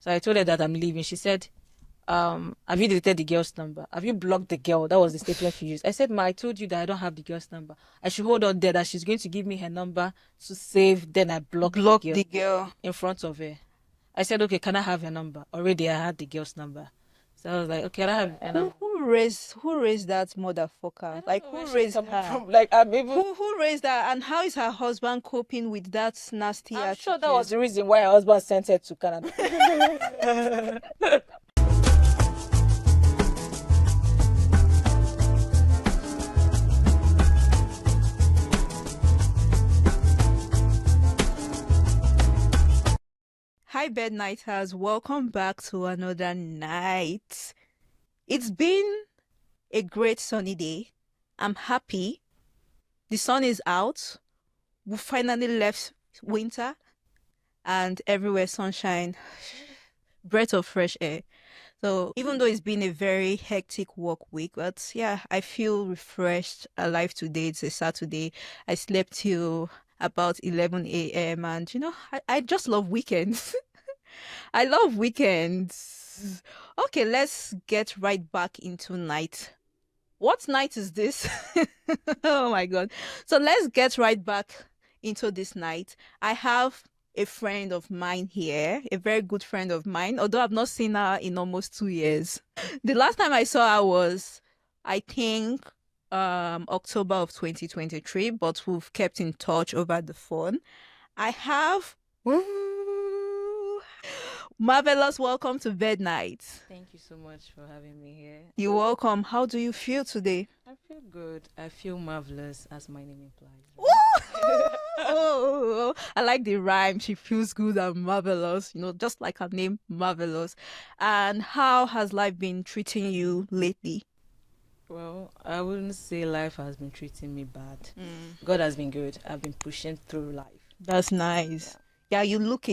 So I told her that I'm leaving. She said, have you deleted the girl's number? Have you blocked the girl? That was the statement she used. I said, I told you that I don't have the girl's number. I should hold on there that she's going to give me her number to save. Then I blocked the girl in front of her. I said, okay, can I have her number? Already I had the girl's number. So I was like, okay, can I have her number? Who raised that motherfucker? Like, who raised her? From. Like, I'm even. Who raised that? And how is her husband coping with that nasty I'm attitude? sure that was the reason why her husband sent her to Canada. Hi, BedNighters. Welcome back to another night. It's been a great sunny day. I'm happy. The sun is out. We finally left winter and everywhere sunshine. Breath of fresh air. So even though it's been a very hectic work week, but yeah, I feel refreshed, alive today. It's a Saturday. I slept till about 11 a.m. and I just love weekends. I love weekends. Okay, let's get right back into night. What night is this? Oh my God. So let's get right back into this night. I have a friend of mine here, a very good friend of mine, although I've not seen her in almost 2 years. The last time I saw her was, I think, October of 2023, but we've kept in touch over the phone. I have Marvelous, welcome to BedNights. Thank you so much for having me here. You're welcome. How do you feel today? I feel good. I feel marvelous, as my name implies. Oh, I like the rhyme. She feels good and marvelous, just like her name, Marvelous. And how has life been treating you lately? Well, I wouldn't say life has been treating me bad. God has been good. I've been pushing through life. That's nice. Yeah, you look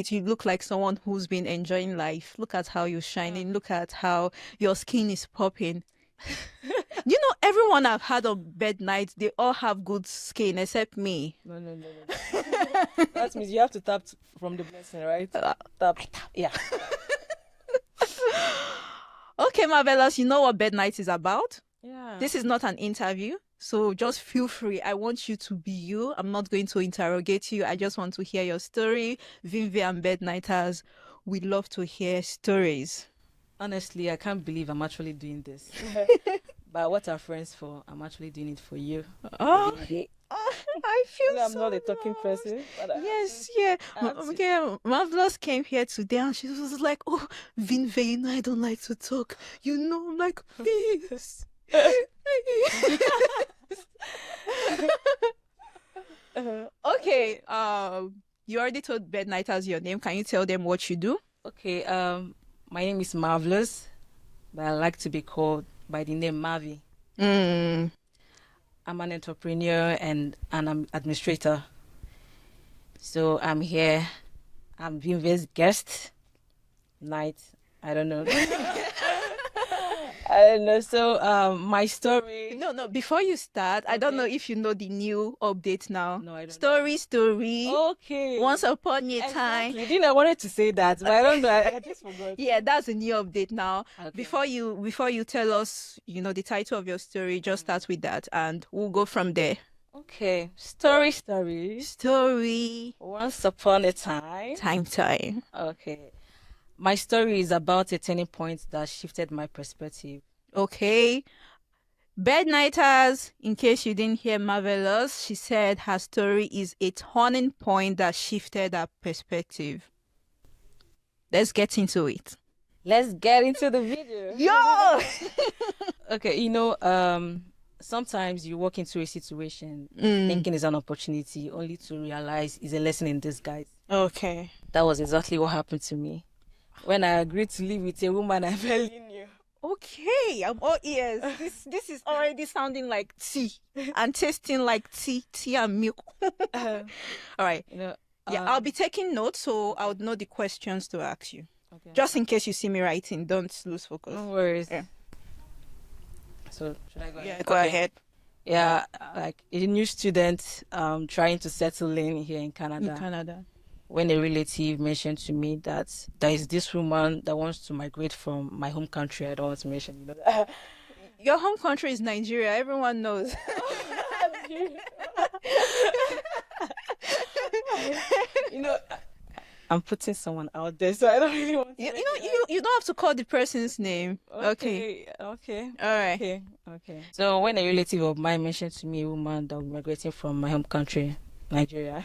like someone who's been enjoying life. Look at how you're shining. Look at how your skin is popping. Everyone I've had on BedNights, they all have good skin except me. No. That means you have to tap from the blessing, right? Tap. Yeah. Okay, Marvelous, you know what BedNights is about? Yeah. This is not an interview, so just feel free. I want you to be you. I'm not going to interrogate you. I just want to hear your story. VINVAE and BedNighters, we love to hear stories. Honestly, I can't believe I'm actually doing this. But what are friends for? I'm actually doing it for you. Oh, I feel I'm so not a talking loved. person. Yes, yeah. Okay, Marvelous came here today and she was like, oh, VINVAE, I don't like to talk. I'm like, please. Okay, you already told BedNighters your name. Can you tell them what you do? Okay, my name is Marvelous, but I like to be called by the name MARVY. I'm an entrepreneur and an administrator. So I'm here. I'm VINVAE's guest. Night. I don't know. I don't know. So my story. No. Before you start, I don't know if you know the new update now. No, I don't. Story. Okay. Once upon a time. You didn't. I wanted to say that, but I don't know. I just forgot. Yeah, that's a new update now. Okay. Before you tell us, the title of your story, just start with that, and we'll go from there. Okay. Story. Once upon a time. Time. Okay. My story is about a turning point that shifted my perspective. Okay. BedNighters, in case you didn't hear Marvelous, she said her story is a turning point that shifted her perspective. Let's get into it. Let's get into the video. Yo! Okay, sometimes you walk into a situation thinking it's an opportunity only to realize it's a lesson in disguise. Okay. That was exactly what happened to me. When I agreed to live with a woman I barely knew. Okay, I'm all ears. This is already sounding like tea and tasting like tea and milk. All right. I'll be taking notes so I would know the questions to ask you. Okay. Just in case you see me writing, don't lose focus. No worries. Yeah. So should I go ahead? Yeah, go ahead. Yeah, like a new student trying to settle in here in Canada. when a relative mentioned to me that there is this woman that wants to migrate from my home country. I don't want to mention, Your home country is Nigeria. Everyone knows. you know, I'm putting someone out there, so I don't really want to. You don't have to call the person's name. Okay. Okay. All right. Okay. So when a relative of mine mentioned to me a woman that was migrating from my home country, Nigeria,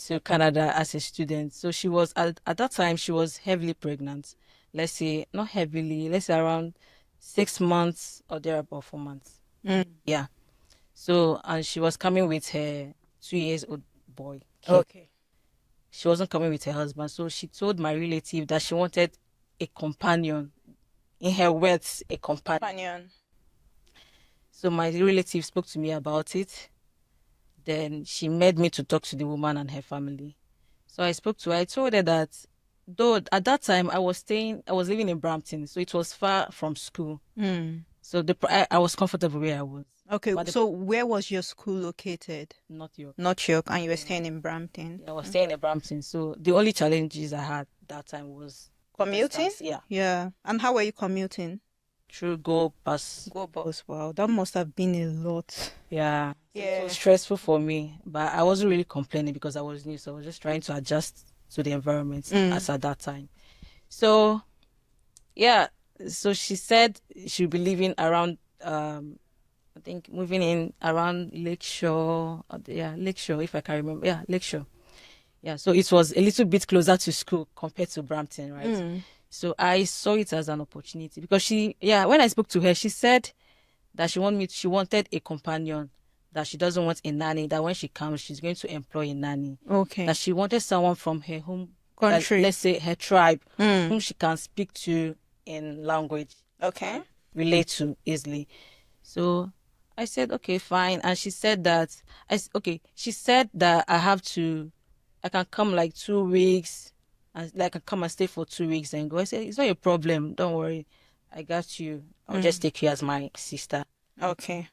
to Canada as a student, so she was at that time she was heavily pregnant. Let's say not heavily, let's say around 6 months or thereabout, 4 months. Yeah. So and she was coming with her 2 years old boy. Okay. She wasn't coming with her husband, so she told my relative that she wanted a companion. In her words, a companion. So my relative spoke to me about it. Then she made me to talk to the woman and her family. So I spoke to her. I told her that though at that time I was living in Brampton, so it was far from school. So I was comfortable where I was. Okay, so where was your school located? North York. North York, and you were staying in Brampton? Yeah, I was staying in Brampton. So the only challenges I had that time was commuting? distance. Yeah. Yeah. And how were you commuting? Through Go Bus. Go Bus. Wow, that must have been a lot. Yeah. Yeah. It was stressful for me, but I wasn't really complaining because I was new. So I was just trying to adjust to the environment as at that time. So, yeah. So she said she'll be living around, I think moving in around Lakeshore. Yeah, Lakeshore, if I can remember. Yeah, Lakeshore. Yeah, so it was a little bit closer to school compared to Brampton, right? So I saw it as an opportunity because when I spoke to her, she said that she wanted a companion, that she doesn't want a nanny, that when she comes, she's going to employ a nanny. Okay. That she wanted someone from her home country, let's say her tribe, whom she can speak to in language. Okay. Relate to easily. So I said, okay, fine. And she said that, she said that I can come like 2 weeks, and like I can come and stay for 2 weeks and go. I said, it's not a problem. Don't worry. I got you. I'll just take you as my sister. Okay.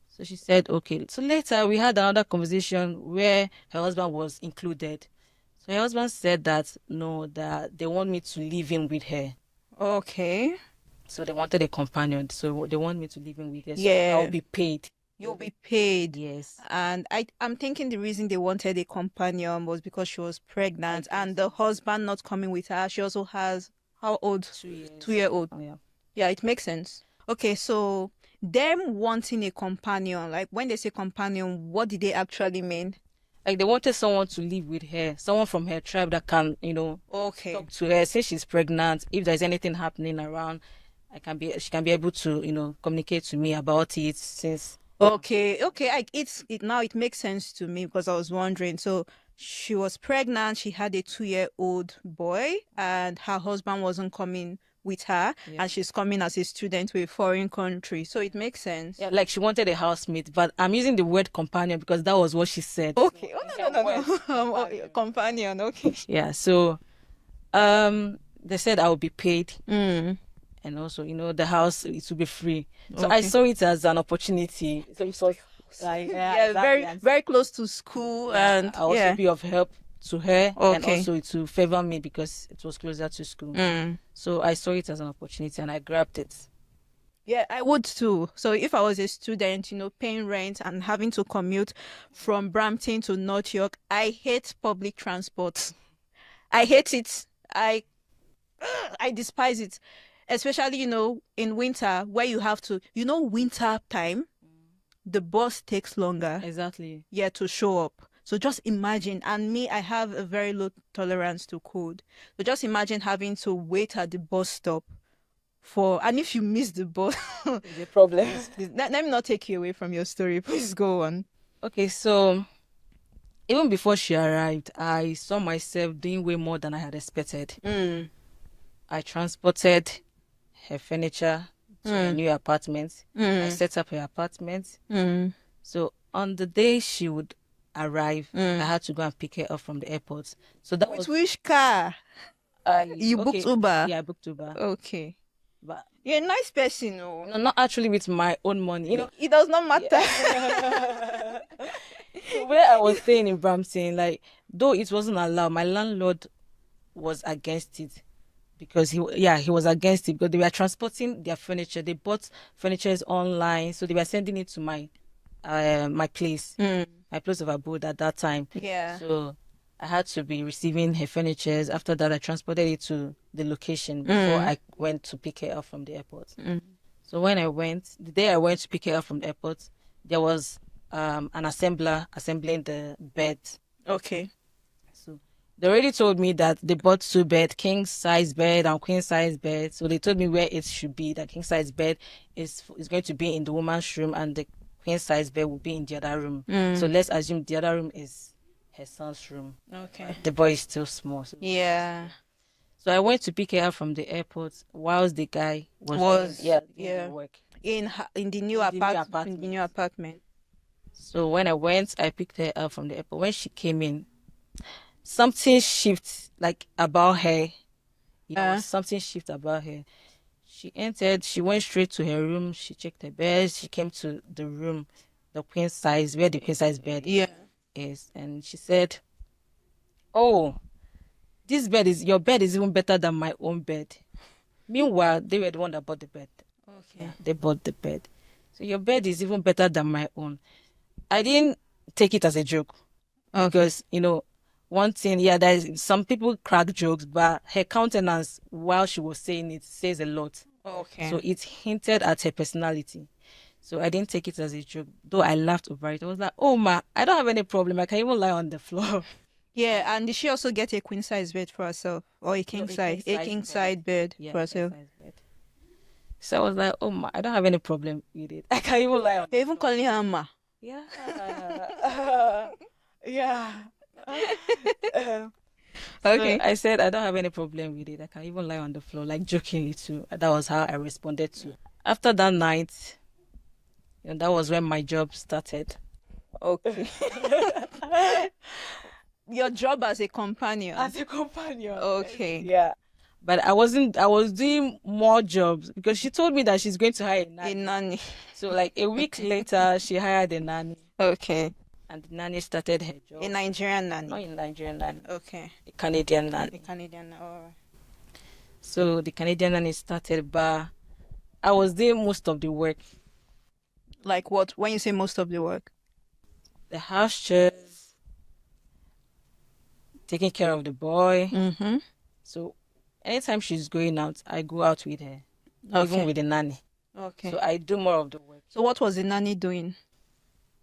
So she said, okay. So later we had another conversation where her husband was included. So her husband said that, no, that they want me to live in with her. Okay. So they wanted a companion. So they want me to live in with her. So Yeah. I'll be paid. You'll be paid. Yes. And I'm thinking the reason they wanted a companion was because she was pregnant and the husband not coming with her. She also has, how old? 2 years. 2-year-old. Oh, yeah. Yeah, it makes sense. Okay, so them wanting a companion, like when they say companion, what did they actually mean? Like they wanted someone to live with her, someone from her tribe that can, Okay. talk to her, say she's pregnant. If there's anything happening around, she can be able to, communicate to me about it since. Okay. Now it makes sense to me because I was wondering. So she was pregnant, she had a 2-year-old boy, and her husband wasn't coming with her, and she's coming as a student to a foreign country. So it makes sense. Yeah, like she wanted a housemate, but I'm using the word companion because that was what she said. Okay. Oh, no. Companion, okay. Yeah, so they said I would be paid. And also, the house, it will be free. So I saw it as an opportunity. So it was like, very, very close to school, and I'll also be of help to her, and Okay. also it will favor me because it was closer to school. So I saw it as an opportunity and I grabbed it. Yeah, I would too. So if I was a student, paying rent and having to commute from Brampton to North York, I hate public transport. I hate it. I despise it. Especially, in winter where you have to, winter time, the bus takes longer. Exactly. Yeah, to show up. So just imagine, and me, I have a very low tolerance to cold. So just imagine having to wait at the bus stop and if you miss the bus, It's a problem. let me not take you away from your story. Please go on. Okay, so even before she arrived, I saw myself doing way more than I had expected. I transported her furniture to her new apartment. I set up her apartment. So on the day she would arrive, I had to go and pick her up from the airport. So that was Which car? You booked Uber? Yeah, I booked Uber. Okay. But You're a nice person, no? not actually with my own money. It does not matter. So where I was staying in Brampton, like, though it wasn't allowed, my landlord was against it because he was against it because they were transporting their furniture. They bought furnitures online, so they were sending it to my place, my place of abode at that time. Yeah. So I had to be receiving her furnitures. After that, I transported it to the location before I went to pick her up from the airport. So when the day I went to pick her up from the airport, there was an assembler assembling the bed. Okay. So they already told me that they bought 2 bed, king size bed and queen size bed. So they told me where it should be. The king size bed is going to be in the woman's room, and the queen size bed will be in the other room. So let's assume the other room is her son's room. Okay. The boy is still small. Yeah. So I went to pick her up from the airport whilst the guy was doing the work In the new apartment. So when I went, I picked her up from the airport. When she came in, something shifted like about her. Something shifted about her. She entered, she went straight to her room, she checked her bed, she came to the room, the queen size, where the queen size bed is, and she said, "Oh, your bed is even better than my own bed." Meanwhile, they were the one that bought the bed. Okay. They bought the bed. So your bed is even better than my own. I didn't take it as a joke. Because, one thing, there's some people crack jokes, but her countenance while she was saying it says a lot. Okay. So it hinted at her personality. So I didn't take it as a joke, though I laughed over it. I was like, "Oh ma, I don't have any problem. I can even lie on the floor." Yeah, and did she also get a queen size bed for herself or a king size bed for herself? King size bed. So I was like, "Oh ma, I don't have any problem with it. I can even lie on They even calling her ma. Yeah. Yeah. Okay. So I said I don't have any problem with it. I can even lie on the floor, like jokingly too. That was how I responded to. After that night, that was when my job started. Okay. Your job as a companion. As a companion. Okay. Yeah. But I was doing more jobs because she told me that she's going to hire A nanny. So like a week later, she hired a nanny. Okay. And the nanny started her job. A Nigerian nanny. Not a Nigerian nanny. Okay. A Canadian nanny. A Canadian nanny. All right. So the Canadian nanny started, but I was doing most of the work. Like what? When you say most of the work? The house chores, taking care of the boy. Mm-hmm. So anytime she's going out, I go out with her, even with the nanny. Okay. So I do more of the work. So what was the nanny doing?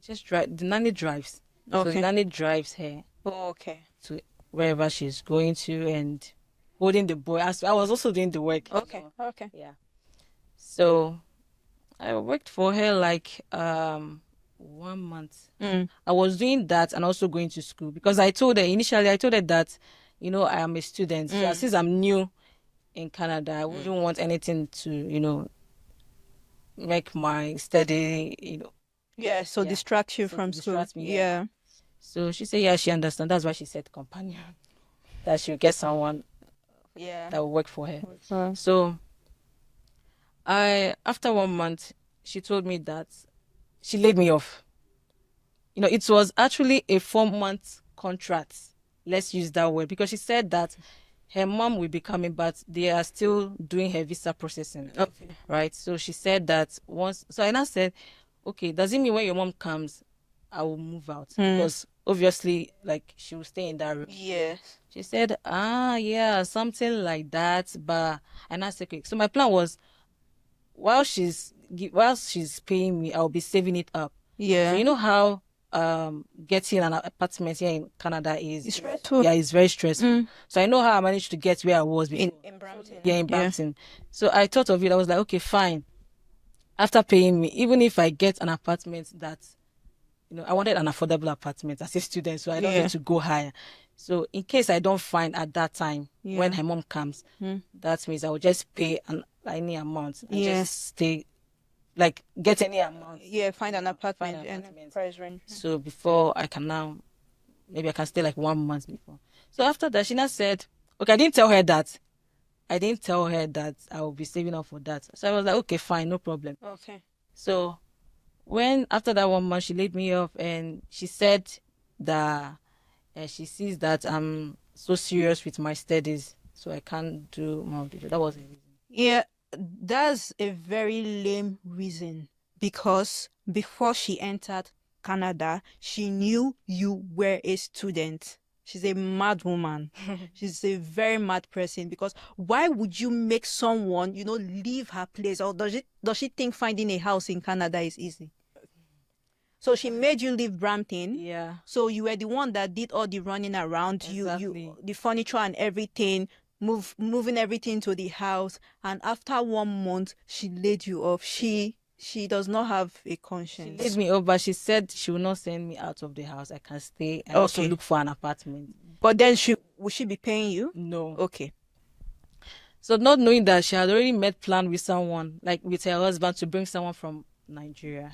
Just drive. The nanny drives. Okay. So the nanny drives her. Okay. To wherever she's going to and holding the boy. I was also doing the work. Okay. So, okay. Yeah. So I worked for her like 1 month. I was doing that and also going to school because I told her that, I am a student. So since I'm new in Canada, I wouldn't want anything to, make my study, Yeah, so distract you from school. Distract me, yeah. So she said, she understands. That's why she said companion. That she'll get someone that will work for her. So after 1 month, she told me that she laid me off. It was actually a 4-month contract. Let's use that word because she said that her mom will be coming, but they are still doing her visa processing. Okay. Right. So she said that once. So I now said, okay, does it mean when your mom comes, I will move out? Because obviously, like, she will stay in that room. Yes. She said, yeah, something like that. But and I said, okay. So my plan was, while she's paying me, I'll be saving it up. Yeah. So you know how getting an apartment here in Canada is stressful. Yeah, it's very stressful. So I know how I managed to get where I was before. In Brampton. Yeah, in Brampton. So I thought of it. I was like, okay, fine. After paying me, even if I get an apartment that, I wanted an affordable apartment as a student, so I don't need to go higher. So in case I don't find at that time when her mom comes, that means I will just pay any amount and just stay, like, get any amount. Yeah, find an apartment and price range. So before I can maybe I can stay like 1 month before. So after that, she now said, okay, I didn't tell her that I will be saving up for that. So I was like, okay, fine, no problem. Okay. So When after that 1 month, she laid me off, and she said that she sees that I'm so serious with my studies, so I can't do more of the job. That was the reason. Yeah, that's a very lame reason because before she entered Canada, she knew you were a student. She's a mad woman. She's a very mad person because why would you make someone, leave her place? Or does she think finding a house in Canada is easy? So she made you leave Brampton. Yeah, So you were the one that did all the running around, exactly. the furniture and everything, moving everything to the house. And after 1 month, she laid you off. She does not have a She conscience. laid me off, but she said she will not send me out of the house. I can stay and also Okay. look for an apartment. But then will she be paying you? No. Okay. So not knowing that she had already made plan with someone, like with her husband, to bring someone from Nigeria.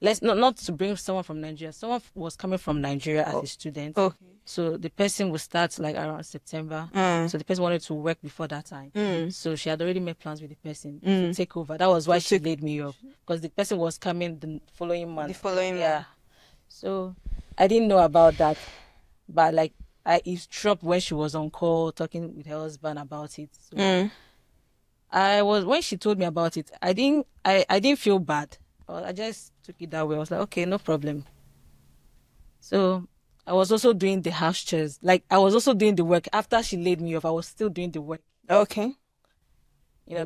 Let's not to bring someone from Nigeria. Someone was coming from Nigeria as a student. Okay. So the person will start like around September. So the person wanted to work before that time. So she had already made plans with the person to take over. That was why she laid me off, because the person was coming the following month. The following Yeah. month. So I didn't know about that, but like I eavesdropped when she was on call talking with her husband about it. So when she told me about it, I didn't feel bad. I just took it that way. I was like, okay, no problem. So I was also doing the house chores. Like I was also doing the work. After she laid me off, I was still doing the work. Okay.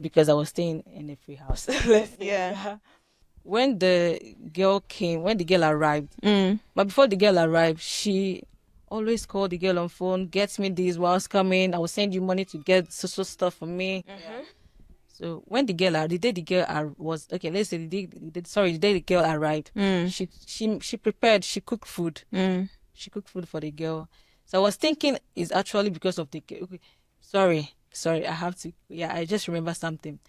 Because I was staying in a free house. Yeah. When the girl arrived, but before the girl arrived, she always called the girl on phone, gets me this while I was coming. I will send you money to get social stuff for me. So when the day the girl was okay, let's say the day the girl arrived, she prepared, she cooked food. She cooked food for the girl. So I was thinking it's actually because of the girl. Okay, sorry, I have to. Yeah, I just remember something.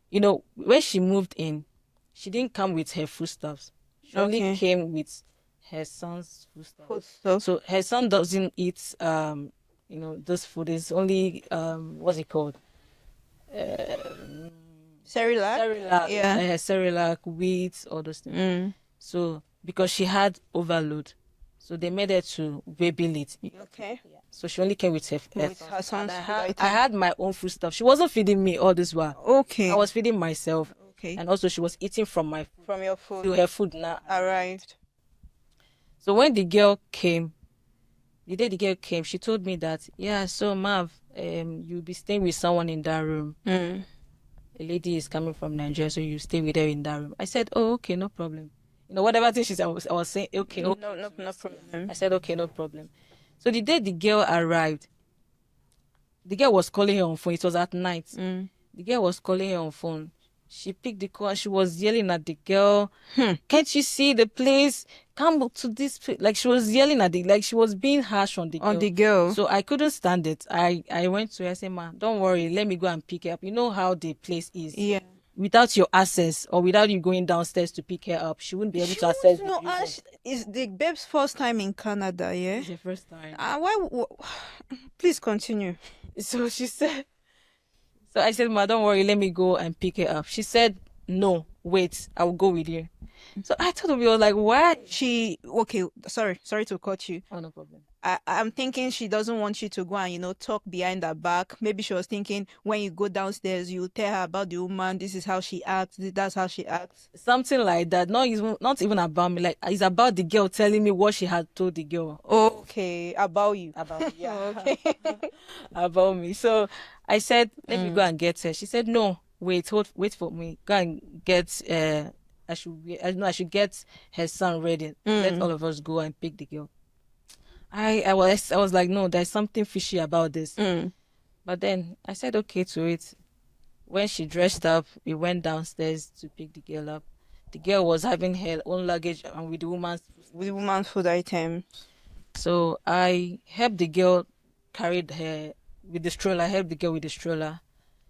When she moved in, she didn't come with her foodstuffs. She only came with her son's foodstuffs. So her son doesn't eat this food. It's only what's it called? Cerelac. Yeah. Cerelac, wheat, all those things. So because she had overload, so they made her to baby it. Okay. Yeah. So she only came with her son's food. I had my own food stuff. She wasn't feeding me all this while. Okay. I was feeding myself. Okay. And also she was eating from my food. From your food. To her food now Arrived. So when the girl came, the day the girl came, she told me that, yeah, so Marv, you'll be staying with someone in that room. A lady is coming from Nigeria, so you stay with her in that room. I said, oh, okay, no problem. Whatever thing she said, I was saying, okay. No problem. I said, okay, no problem. So the day the girl arrived, the girl was calling her on phone. It was at night. The girl was calling her on phone. She picked the call and she was yelling at the girl. Can't you see the place? Come to this place. Like she was yelling at she was being harsh on the girl. So I couldn't stand it. I went to her and said, ma, don't worry. Let me go and pick her up. You know how the place is. Yeah. Without your access or without you going downstairs to pick her up, she wouldn't be able to access. No, it's the babe's first time in Canada, yeah? It's the first time. Please continue. So she said, so I said, ma, don't worry, let me go and pick her up. She said, no, wait, I will go with you. So I told her, we were like, what? Okay, sorry to cut you. Oh, no problem. I'm thinking she doesn't want you to go and, talk behind her back. Maybe she was thinking when you go downstairs, you tell her about the woman. This is how she acts. That's how she acts. Something like that. Not even about me. Like, it's about the girl telling me what she had told the girl. Okay, about you. About me, yeah. Okay. About me. So I said, let me go and get her. She said, no, wait for me. Go and get, I should get her son ready. Let all of us go and pick the girl. I was like, no, there's something fishy about this. But then I said okay to it. When she dressed up, we went downstairs to pick the girl up. The girl was having her own luggage and with the woman's food item. So I helped the girl carried her with the stroller. I helped the girl with the stroller.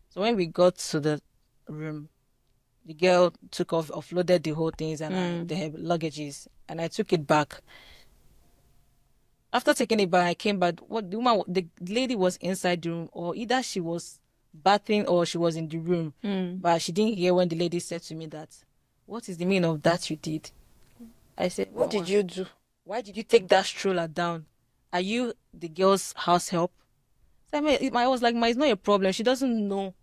So when we got to the room, the girl offloaded the whole things and the luggages, and I took it back. After taking it back, I came back. The lady was inside the room, or either she was bathing or she was in the room. But she didn't hear when the lady said to me that, what is the meaning of that you did? I said, What did you do? why did you take that stroller down? Are you the girl's house help? So I was like, it's not a problem. She doesn't know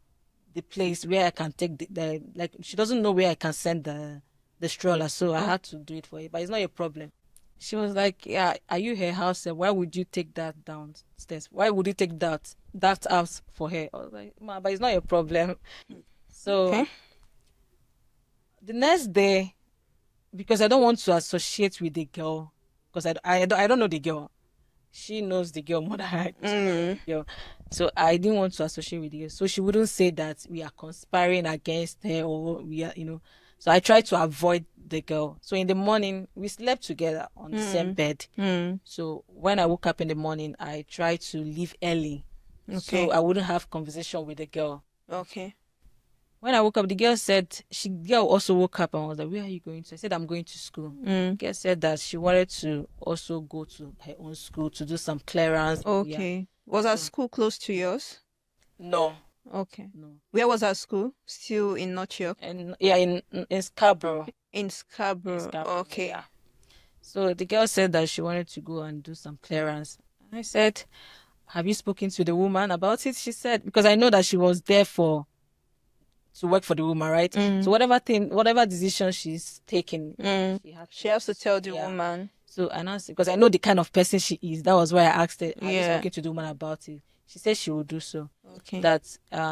the place where I can take like she doesn't know where I can send the stroller, so I had to do it for her. But it's not a problem. She was like, yeah, are you her house help? Why would you take that downstairs? Why would you take that out for her? I was like, ma, but it's not a problem. So Okay. the next day, because I don't want to associate with the girl, because I don't know the girl. She knows the girl more than I do. Mm. Girl. So I didn't want to associate with the girl. So she wouldn't say that we are conspiring against her or we are, So I tried to avoid the girl. So in the morning, we slept together on the same bed. Mm. So when I woke up in the morning, I tried to leave early. Okay. So I wouldn't have conversation with the girl. Okay. When I woke up, the girl said, girl also woke up and was like, where are you going to? I said, I'm going to school. The girl said that she wanted to also go to her own school to do some clearance. Okay. Yeah. Was her school close to yours? No. Okay. No. Where was her school? Still in North York? And yeah, in Scarborough. In Scarborough. Scarborough, Okay. yeah. So the girl said that she wanted to go and do some clearance. I said, have you spoken to the woman about it? She said, because I know that she was there to work for the woman, right? So whatever decision she's taking, She has to tell the Yeah. woman. So and I because I know the kind of person she is. That was why I asked her, have you Yeah. spoken to the woman about it? She said she will do so. Okay. That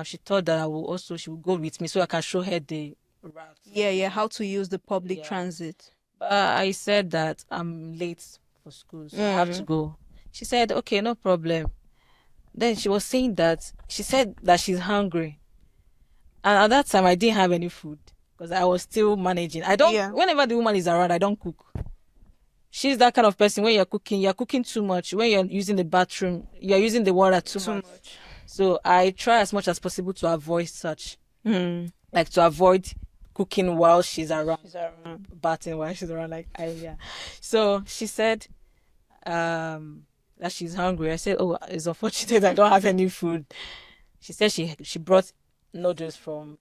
she thought that she will go with me so I can show her the route. Yeah, how to use the public Yeah. transit. But I said that I'm late for school, so I have to go. She said, okay, no problem. Then she was saying that she said that she's hungry. And at that time, I didn't have any food because I was still managing. Whenever the woman is around, I don't cook. She's that kind of person. When you're cooking too much. When you're using the bathroom, you're using the water too much. So I try as much as possible to avoid such. Like to avoid cooking while she's around. Bathing while she's around. Yeah. So she said that she's hungry. I said, oh, it's unfortunate I don't have any food. She said she brought noodles from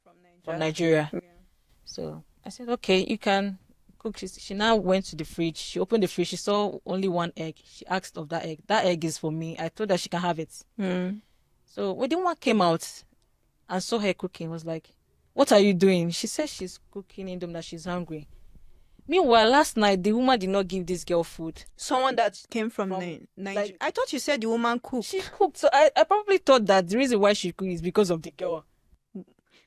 Nigeria. Yeah. So I said, okay, you can cook. She now went to the fridge. She opened the fridge. She saw only one egg. She asked of that egg. That egg is for me. I told her she can have it. So when the one came out and saw her cooking, was like, what are you doing? She said she's cooking indomie, that she's hungry. Meanwhile, last night, the woman did not give this girl food. Someone that came from Nigeria. I thought you said the woman cooked. She cooked. So I probably thought that the reason why she cooked is because of the girl.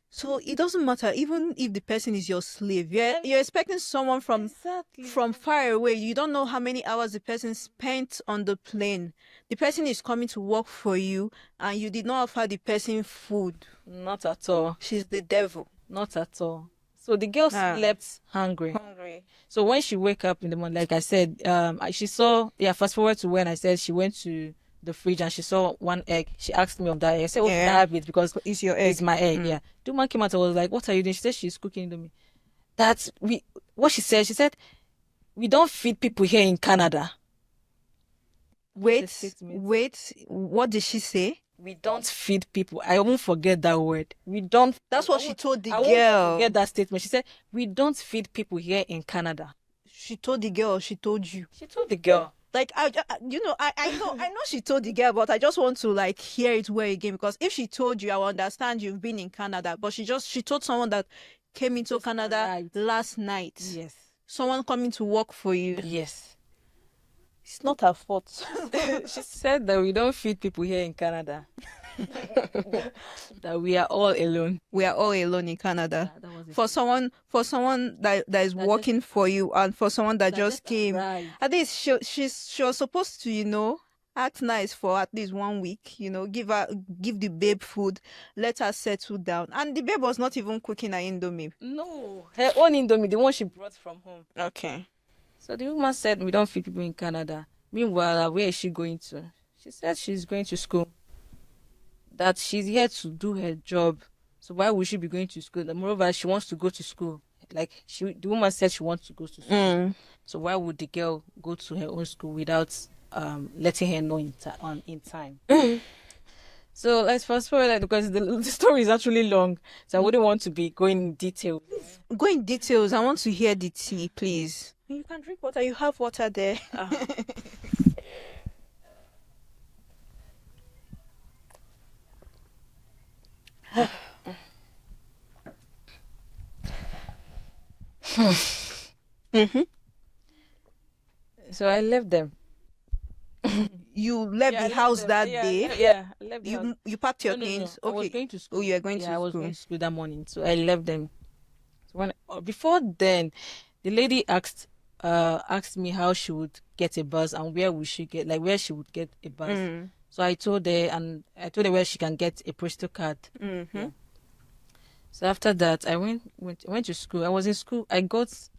So it doesn't matter, even if the person is your slave. You're expecting someone from far away. You don't know how many hours the person spent on the plane. The person is coming to work for you, and you did not offer the person food. Not at all. She's the devil. Not at all. So the girl slept hungry. So when she woke up in the morning, like I said, she saw. Fast forward to when I said she went to the fridge and she saw one egg. She asked me of that egg. I said, oh, can I have it? Because it's your egg. It's my egg, yeah. The woman came out and was like, what are you doing? She said she's cooking to me. What she said, we don't feed people here in Canada. Wait, what did she say? We don't feed people. I won't forget that word. We don't. That's what she told the girl. I won't forget that statement. She said, we don't feed people here in Canada. She told the girl, she told you. She told the girl. Like, I know she told the girl, but I just want to like hear it well again, because if she told you, I will understand you've been in Canada, but she told someone that came into Canada last night. Yes. Someone coming to work for you. Yes. It's not her fault. She said that we don't feed people here in Canada. That we are all alone. We are all alone in Canada. For someone that is working for you, and for someone that just came. Right. At least she was supposed to, act nice for at least 1 week, give the babe food, let her settle down. And the babe was not even cooking her indomie. No, her own indomie, the one she brought from home. Okay. So the woman said, we don't feed people in Canada. Meanwhile, where is she going to? She said she's going to school. That she's here to do her job. So why would she be going to school? And moreover, she wants to go to school. Like, the woman said she wants to go to school. So why would the girl go to her own school without letting her know in time? So let's fast forward because the story is actually long, so I wouldn't want to be going in detail. Go in details. I want to hear the tea, please. You can drink water. You have water there. Mm-hmm. So I left them. You left Yeah, I the left house them. that Yeah, day. yeah, I left the house. You packed your No, no, no. things. I was Okay. going to school. Oh, you are going Yeah, to I was school. going to school that morning, so I left them. So before then, the lady asked me how she would get a bus and where she would get a bus. Mm. So I told her, and I told her where she can get a Presto card. Mm-hmm. Yeah. So after that, I went to school. I was in school. I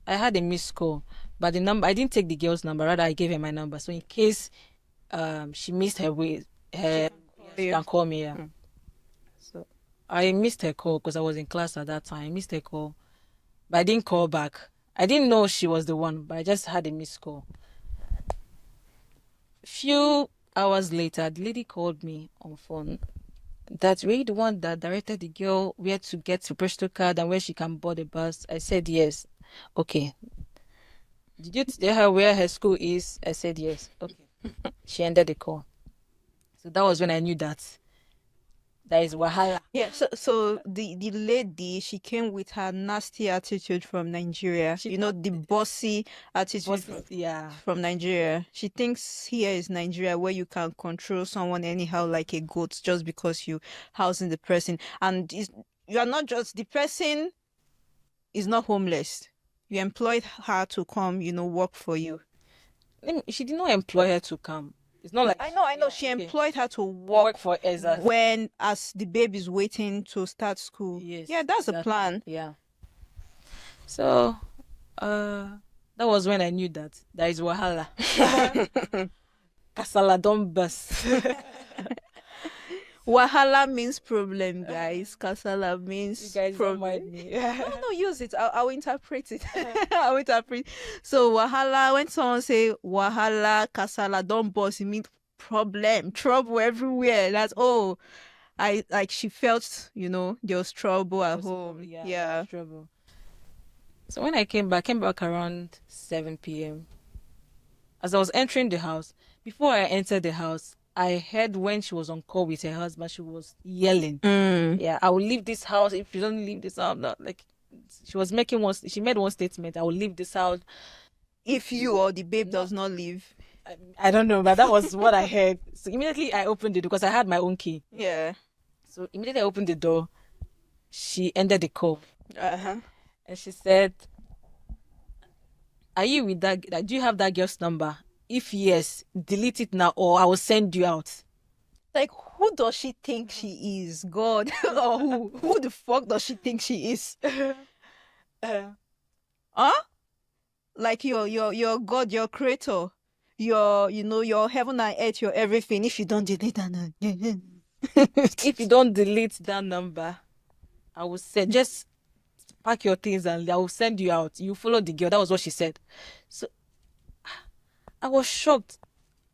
had a missed call, but the number I didn't take the girl's number. Rather, I gave her my number. So in case she missed her way, she can call me. Yeah. Mm. So I missed her call because I was in class at that time. I missed her call, but I didn't call back. I didn't know she was the one, but I just had a missed call. Few hours later, the lady called me on phone. That were you the one that directed the girl where to get the Presto card and where she can board the bus? I said yes. Okay. Did you tell her where her school is? I said yes. Okay. She ended the call. So that was when I knew that is wahala. Yeah, so the lady, she came with her nasty attitude from Nigeria. The bossy attitude from Nigeria. She thinks here is Nigeria where you can control someone anyhow like a goat just because you housing the person. And you are not just, the person is not homeless. You employed her to come, work for you. She did not employ her to come. It's not like I know. yeah, She okay. employed her to work for Ezra as the baby is waiting to start school. Yes. Yeah, that's a plan. Yeah. So, that was when I knew that is wahala. Kasala don't bust. Wahala means problem, guys. Kasala means You guys don't problem. mind me. No, use it. I'll interpret it. I'll interpret. So wahala, when someone say wahala, kasala, don't boss, it means problem, trouble everywhere. That's she felt, there was trouble at home. Yeah. Trouble. So when I came back around 7 p.m. As I was entering the house, before I entered the house, I heard when she was on call with her husband, she was yelling. Yeah, I will leave this house if you don't leave this house. Not like she made one statement, I will leave this house if you or the babe does not leave. I don't know, but that was what I heard. So immediately I opened it because I had my own key. Yeah. So immediately I opened the door. She ended the call. Uh-huh. And she said, "Are you with that? Do you have that girl's number? If yes, delete it now or I will send you out." Like, who does she think she is? God. Or who? Who the fuck does she think she is? Huh? Like your God, your creator, your heaven and earth, your everything. If you don't delete that, if you don't delete that number, I will say just pack your things and I will send you out. You follow the girl. That was what she said. So I was shocked,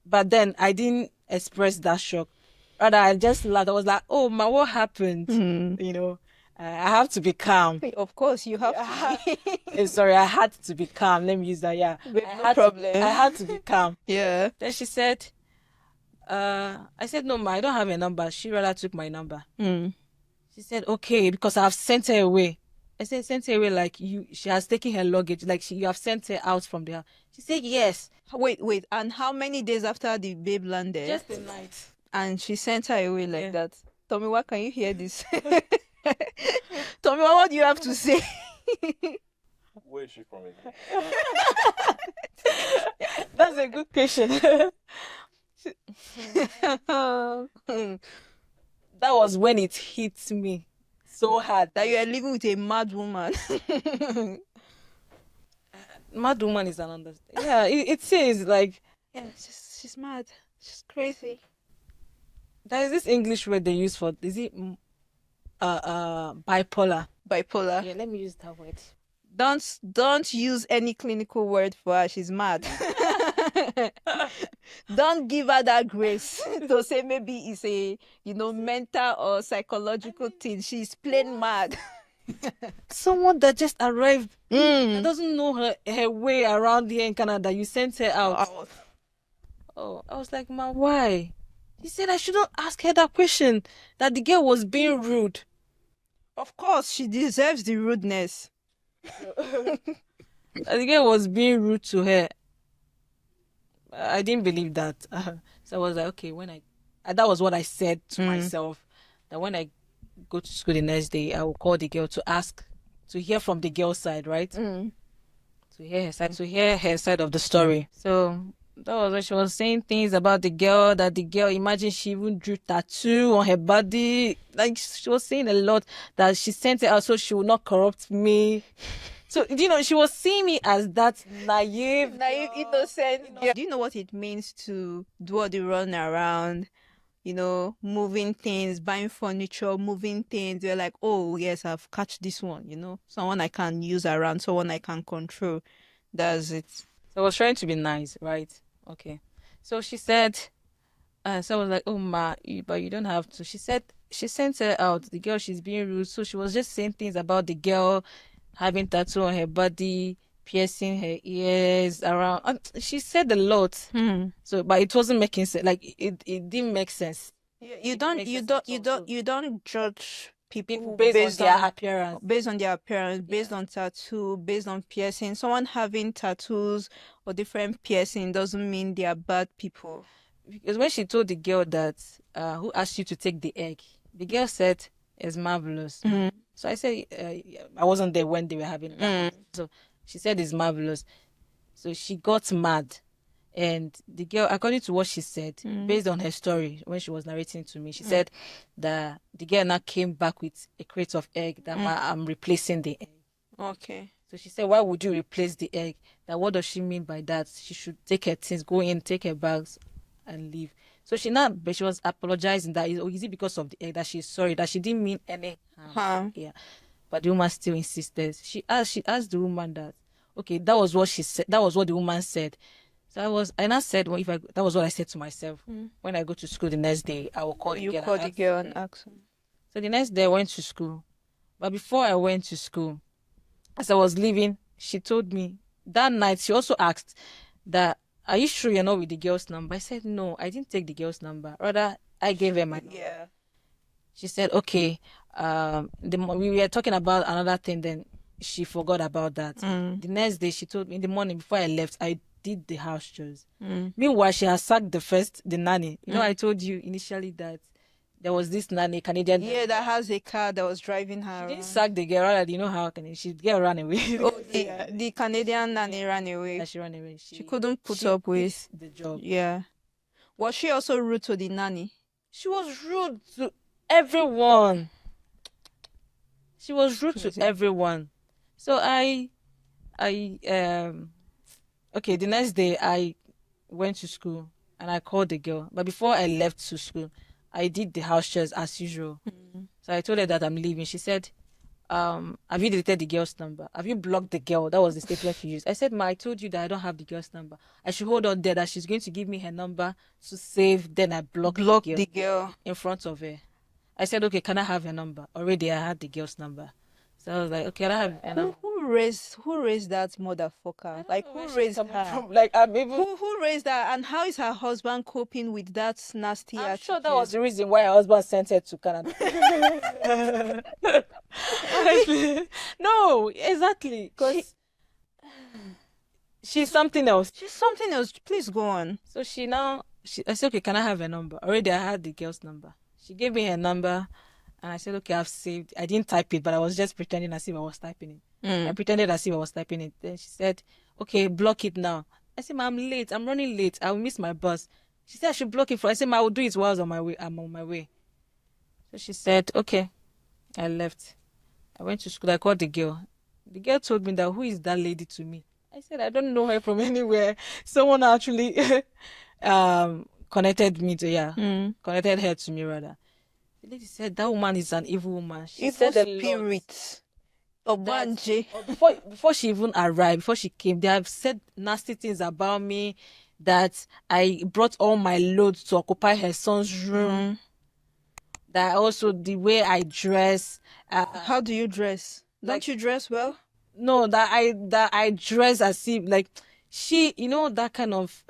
but then I didn't express that shock. Rather, I just laughed. I was like, "Oh my, what happened?" I have to be calm. Of course, you have to. Sorry, I had to be calm. Let me use that. Yeah, No problem. I had to be calm. Yeah. Then she said, I said, "No, ma, I don't have a number." She rather took my number. She said, "Okay, because I've sent her away." I said, "Sent her away like she has taken her luggage, like you have sent her out from there." She said, "Yes." Wait, and how many days after the babe landed? Just a night. And she sent her away like that. Tommy, why can you hear this? Tommy, what do you have to say? Where is she from again? That's a good question. That was when it hit me so hard that you are living with a mad woman. Mad woman is an understatement. Yeah, it says like, yeah, she's mad. She's crazy. There is this English word they use for, is it bipolar? Bipolar. Yeah, let me use that word. Don't use any clinical word for her. She's mad. Don't give her that grace to say maybe it's a mental or psychological thing. She's plain mad. Someone that just arrived that Mm. doesn't know her way around here in Canada, you sent her out. Oh. Oh, I was like, ma, why? He said I shouldn't ask her that question, that the girl was being rude. Of course, she deserves the rudeness. That the girl was being rude to her. I didn't believe that. So I was like, okay, that was what I said to myself, that when I go to school the next day, I will call the girl to ask, to hear from the girl's side, right? To hear her side of the story. So that was when she was saying things about the girl, that the girl, imagine she even drew tattoo on her body. Like, she was saying a lot, that she sent it out so she would not corrupt me. So, she was seeing me as that naive, innocent girl. Do you know what it means to do all the run around, moving things, buying furniture, moving things? You're like, oh, yes, I've catch this one, someone I can use around, someone I can control. That's it. So I was trying to be nice, right? Okay. So she said, so I was like, oh, ma, but you don't have to. She said, she sent her out, the girl, she's being rude. So she was just saying things about the girl having tattoo on her body, piercing her ears around. She said a lot. So, but it wasn't making sense. Like, it didn't make sense. You don't judge people based on their appearance. Based on their appearance, based on tattoo, based on piercing. Someone having tattoos or different piercing doesn't mean they are bad people. Because when she told the girl that, who asked you to take the egg, the girl said, it's marvelous. So I said, I wasn't there when they were having that. So she said, it's marvelous. So she got mad. And the girl, according to what she said, based on her story, when she was narrating to me, she said that the girl now came back with a crate of egg, that I'm replacing the egg. Okay. So she said, why would you replace the egg? That what does she mean by that? She should take her things, go in, take her bags, and leave. So she was apologizing that is it because of the egg, that she's sorry, that she didn't mean any harm. Yeah. But the woman still insisted. She asked the woman that, okay, that was what she said, that was what the woman said. So I said, well, that was what I said to myself. When I go to school the next day, I will call the girl. You call the girl and ask her. So the next day I went to school. But before I went to school, as I was leaving, she told me that night, she also asked that, are you sure you're not with the girl's number? I said, no, I didn't take the girl's number. Rather, I gave her my number. Yeah. She said, okay, we were talking about another thing, then she forgot about that. The next day, she told me in the morning before I left, I did the house chores. Meanwhile, she has sacked the nanny. I told you initially that there was this nanny, Canadian. Yeah, that has a car that was driving her. She didn't sack the girl. Rather, how can she get ran away? Oh, the Canadian nanny ran away. Yeah, she ran away. She couldn't put up with the job. Yeah. Was she also rude to the nanny? She was rude to everyone. She was rude to everyone. So okay, the next day I went to school and I called the girl. But before I left to school, I did the house chores as usual. So I told her that I'm leaving. She said, have you deleted the girl's number? Have you blocked the girl? That was the statement she used. I said, ma, I told you that I don't have the girl's number. I should hold on there, that she's going to give me her number to save. Then I blocked the girl in front of her. I said, okay, can I have her number? Already I had the girl's number. So I was like, okay, I have her number. Who raised that motherfucker? Like, who raised her? Like, I'm even... Who raised that? And how is her husband coping with that nasty attitude? I'm sure that was the reason why her husband sent her to Canada. No, exactly. Because she's something else. She's something else. Please go on. So I said, okay, can I have her number? Already I had the girl's number. She gave me her number. And I said, okay, I've saved. I didn't type it, but I was just pretending as if I was typing it. I pretended as if I was typing it. Then she said, okay, block it now. I said, ma, I'm late. I'm running late. I will miss my bus. She said, I should block it I said, ma, I will do it while I was on my way. I'm on my way. So she said, okay. I left. I went to school. I called the girl. The girl told me that, who is that lady to me? I said, I don't know her from anywhere. Someone actually connected her to me rather. The lady said, that woman is an evil woman. She said spirit. Before she even arrived, before she came, they have said nasty things about me, that I brought all my loads to occupy her son's room. That also the way I dress. How do you dress? Don't Like- you dress well? No, that I dress as if like she, that kind of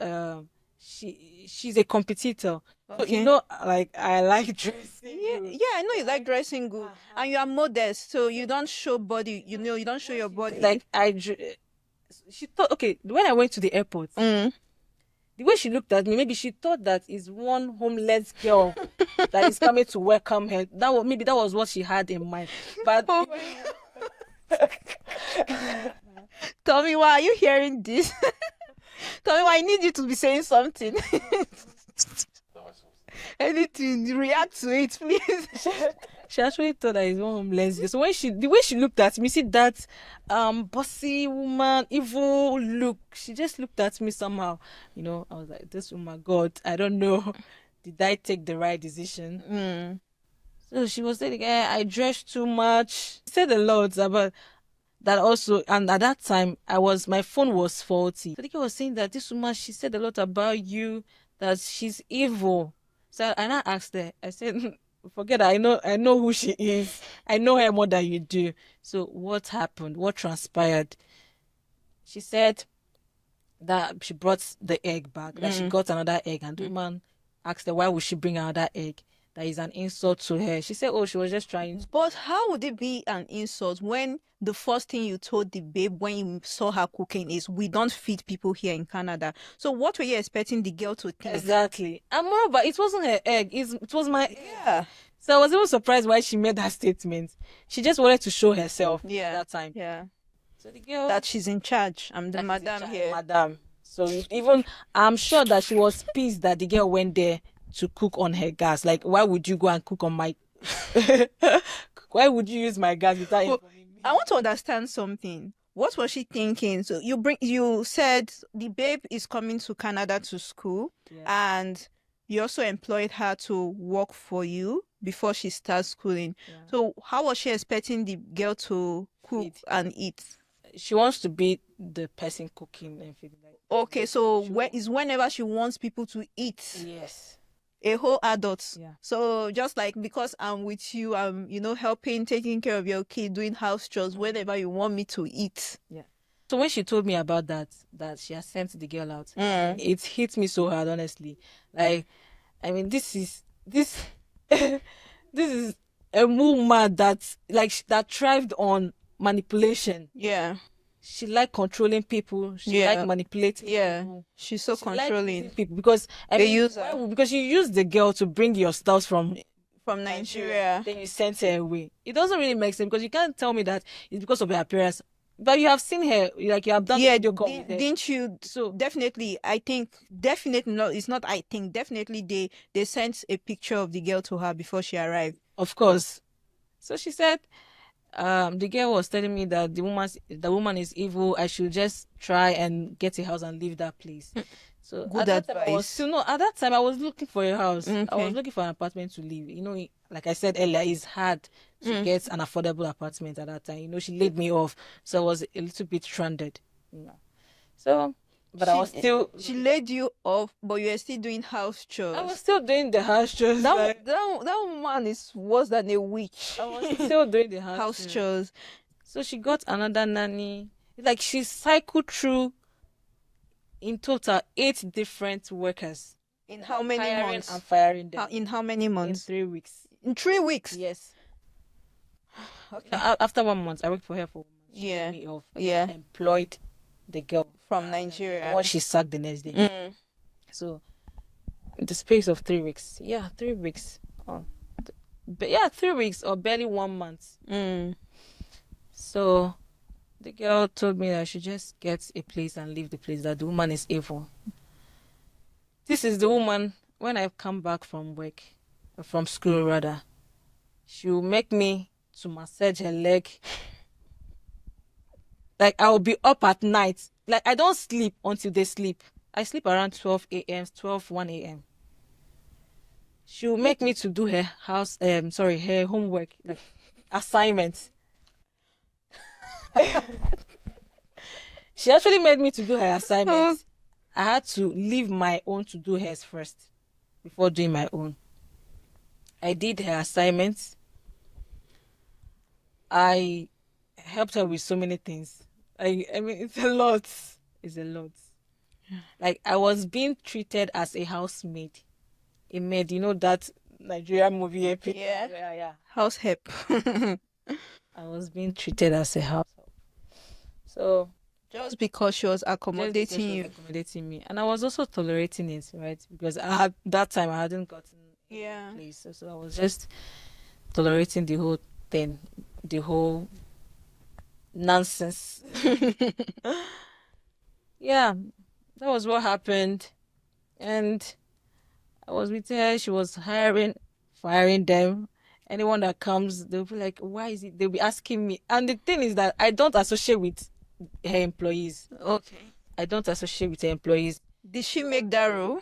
she's a competitor. So Okay. like I like dressing. Yeah, good. yeah, I know you like dressing good, and you are modest, so you don't show body. You don't show your body. Like she thought, okay, when I went to the airport, the way she looked at me, maybe she thought that is one homeless girl that is coming to welcome her. Maybe that was what she had in mind. But Oh Tell me, why are you hearing this? Tell me why I need you to be saying something. Anything, react to it, please. she actually thought that is one homeless girl. So the way she looked at me, see that bossy woman, evil look. She just looked at me somehow. I was like, this woman, God, I don't know. Did I take the right decision? So she was saying, I dressed too much. She said a lot about that also, and at that time my phone was faulty. So the girl was saying that this woman, she said a lot about you, that she's evil. So and I asked her, I said, forget her, I know who she is. I know her more than you do. So what happened? What transpired? She said that she brought the egg back, that she got another egg, and the woman asked her why would she bring another egg. That is an insult to her. She said, oh, she was just trying. But how would it be an insult when the first thing you told the babe when you saw her cooking is, we don't feed people here in Canada? So what were you expecting the girl to think? Exactly. And moreover, it wasn't her egg. It was my egg. Yeah. So I was even surprised why she made that statement. She just wanted to show herself that time. Yeah. So the girl, That she's in charge. I'm the that she's in madam charge, here. Madam. So even I'm sure that she was pissed that the girl went there to cook on her gas. Like, why would you go and cook on my? Why would you use my gas without informing me? I want to understand something. What was she thinking? So you said the babe is coming to Canada to school, and you also employed her to work for you before she starts schooling. Yeah. So how was she expecting the girl to cook and eat? She wants to be the person cooking and feeding. Like, Okay, so whenever she wants people to eat. yes. A whole adult. Yeah. So just like, because I'm with you, I'm helping, taking care of your kid, doing house chores whenever you want me to eat. Yeah. So when she told me about that she has sent the girl out, it hit me so hard, honestly. Like, I mean, this is this is a woman that thrived on manipulation. Yeah. She liked controlling people. She liked manipulating people. She's so She liked controlling. using people because use her. because you used the girl to bring your stuff from Nigeria. Then you sent her away. It doesn't really make sense because you can't tell me that it's because of her appearance. But you have seen her, like you have done video call with her. Didn't you? So definitely, no, it's not. I think definitely they sent a picture of the girl to her before she arrived. Of course. So she said, the girl was telling me that the woman is evil. I should just try and get a house and leave that place. So good advice. At that time I was looking for a house. Okay. I was looking for an apartment to live. Like I said earlier, it's hard to get an affordable apartment at that time. She laid me off, so I was a little bit stranded. So, but I was still. She laid you off, but you were still doing house chores. I was still doing the house chores. That woman is worse than a witch. I was still doing the house chores. So she got another nanny. Like, she cycled through, in total, 8 different workers. In how many months? And firing them. In how many months? In 3 weeks. In 3 weeks? Yes. Okay. After 1 month, I worked for her for 1 month. She laid me off. Employed the girl from Nigeria. Once she sacked the next day. So, in the space of 3 weeks. Yeah, 3 weeks. But yeah, 3 weeks or barely 1 month. So, the girl told me that I should just get a place and leave the place, that the woman is evil. This is the woman, when I come back from work, from school rather, she will make me to massage her leg. Like, I will be up at night. Like, I don't sleep until they sleep. I sleep around 12 a.m., 1 a.m. She will make me to do her her homework, like, assignments. She actually made me to do her assignments. I had to leave my own to do hers first before doing my own. I did her assignments. I helped her with so many things. I mean, it's a lot. It's a lot. Like, I was being treated as a housemaid. A maid, you know that Nigerian movie epic? Yeah. Yeah. House help. I was being treated as a house. So Just because she was just because accommodating she was you. accommodating me, and I was also tolerating it, right? Because I had that time I hadn't gotten Yeah. a place, so I was just tolerating the whole thing, the whole nonsense. Yeah, that was what happened, and I was with her. She was hiring, firing them. Anyone that comes, they'll be like, "Why is it?" They'll be asking me, and the thing is that I don't associate with her employees. Okay. I don't associate with her employees. Did she make that rule?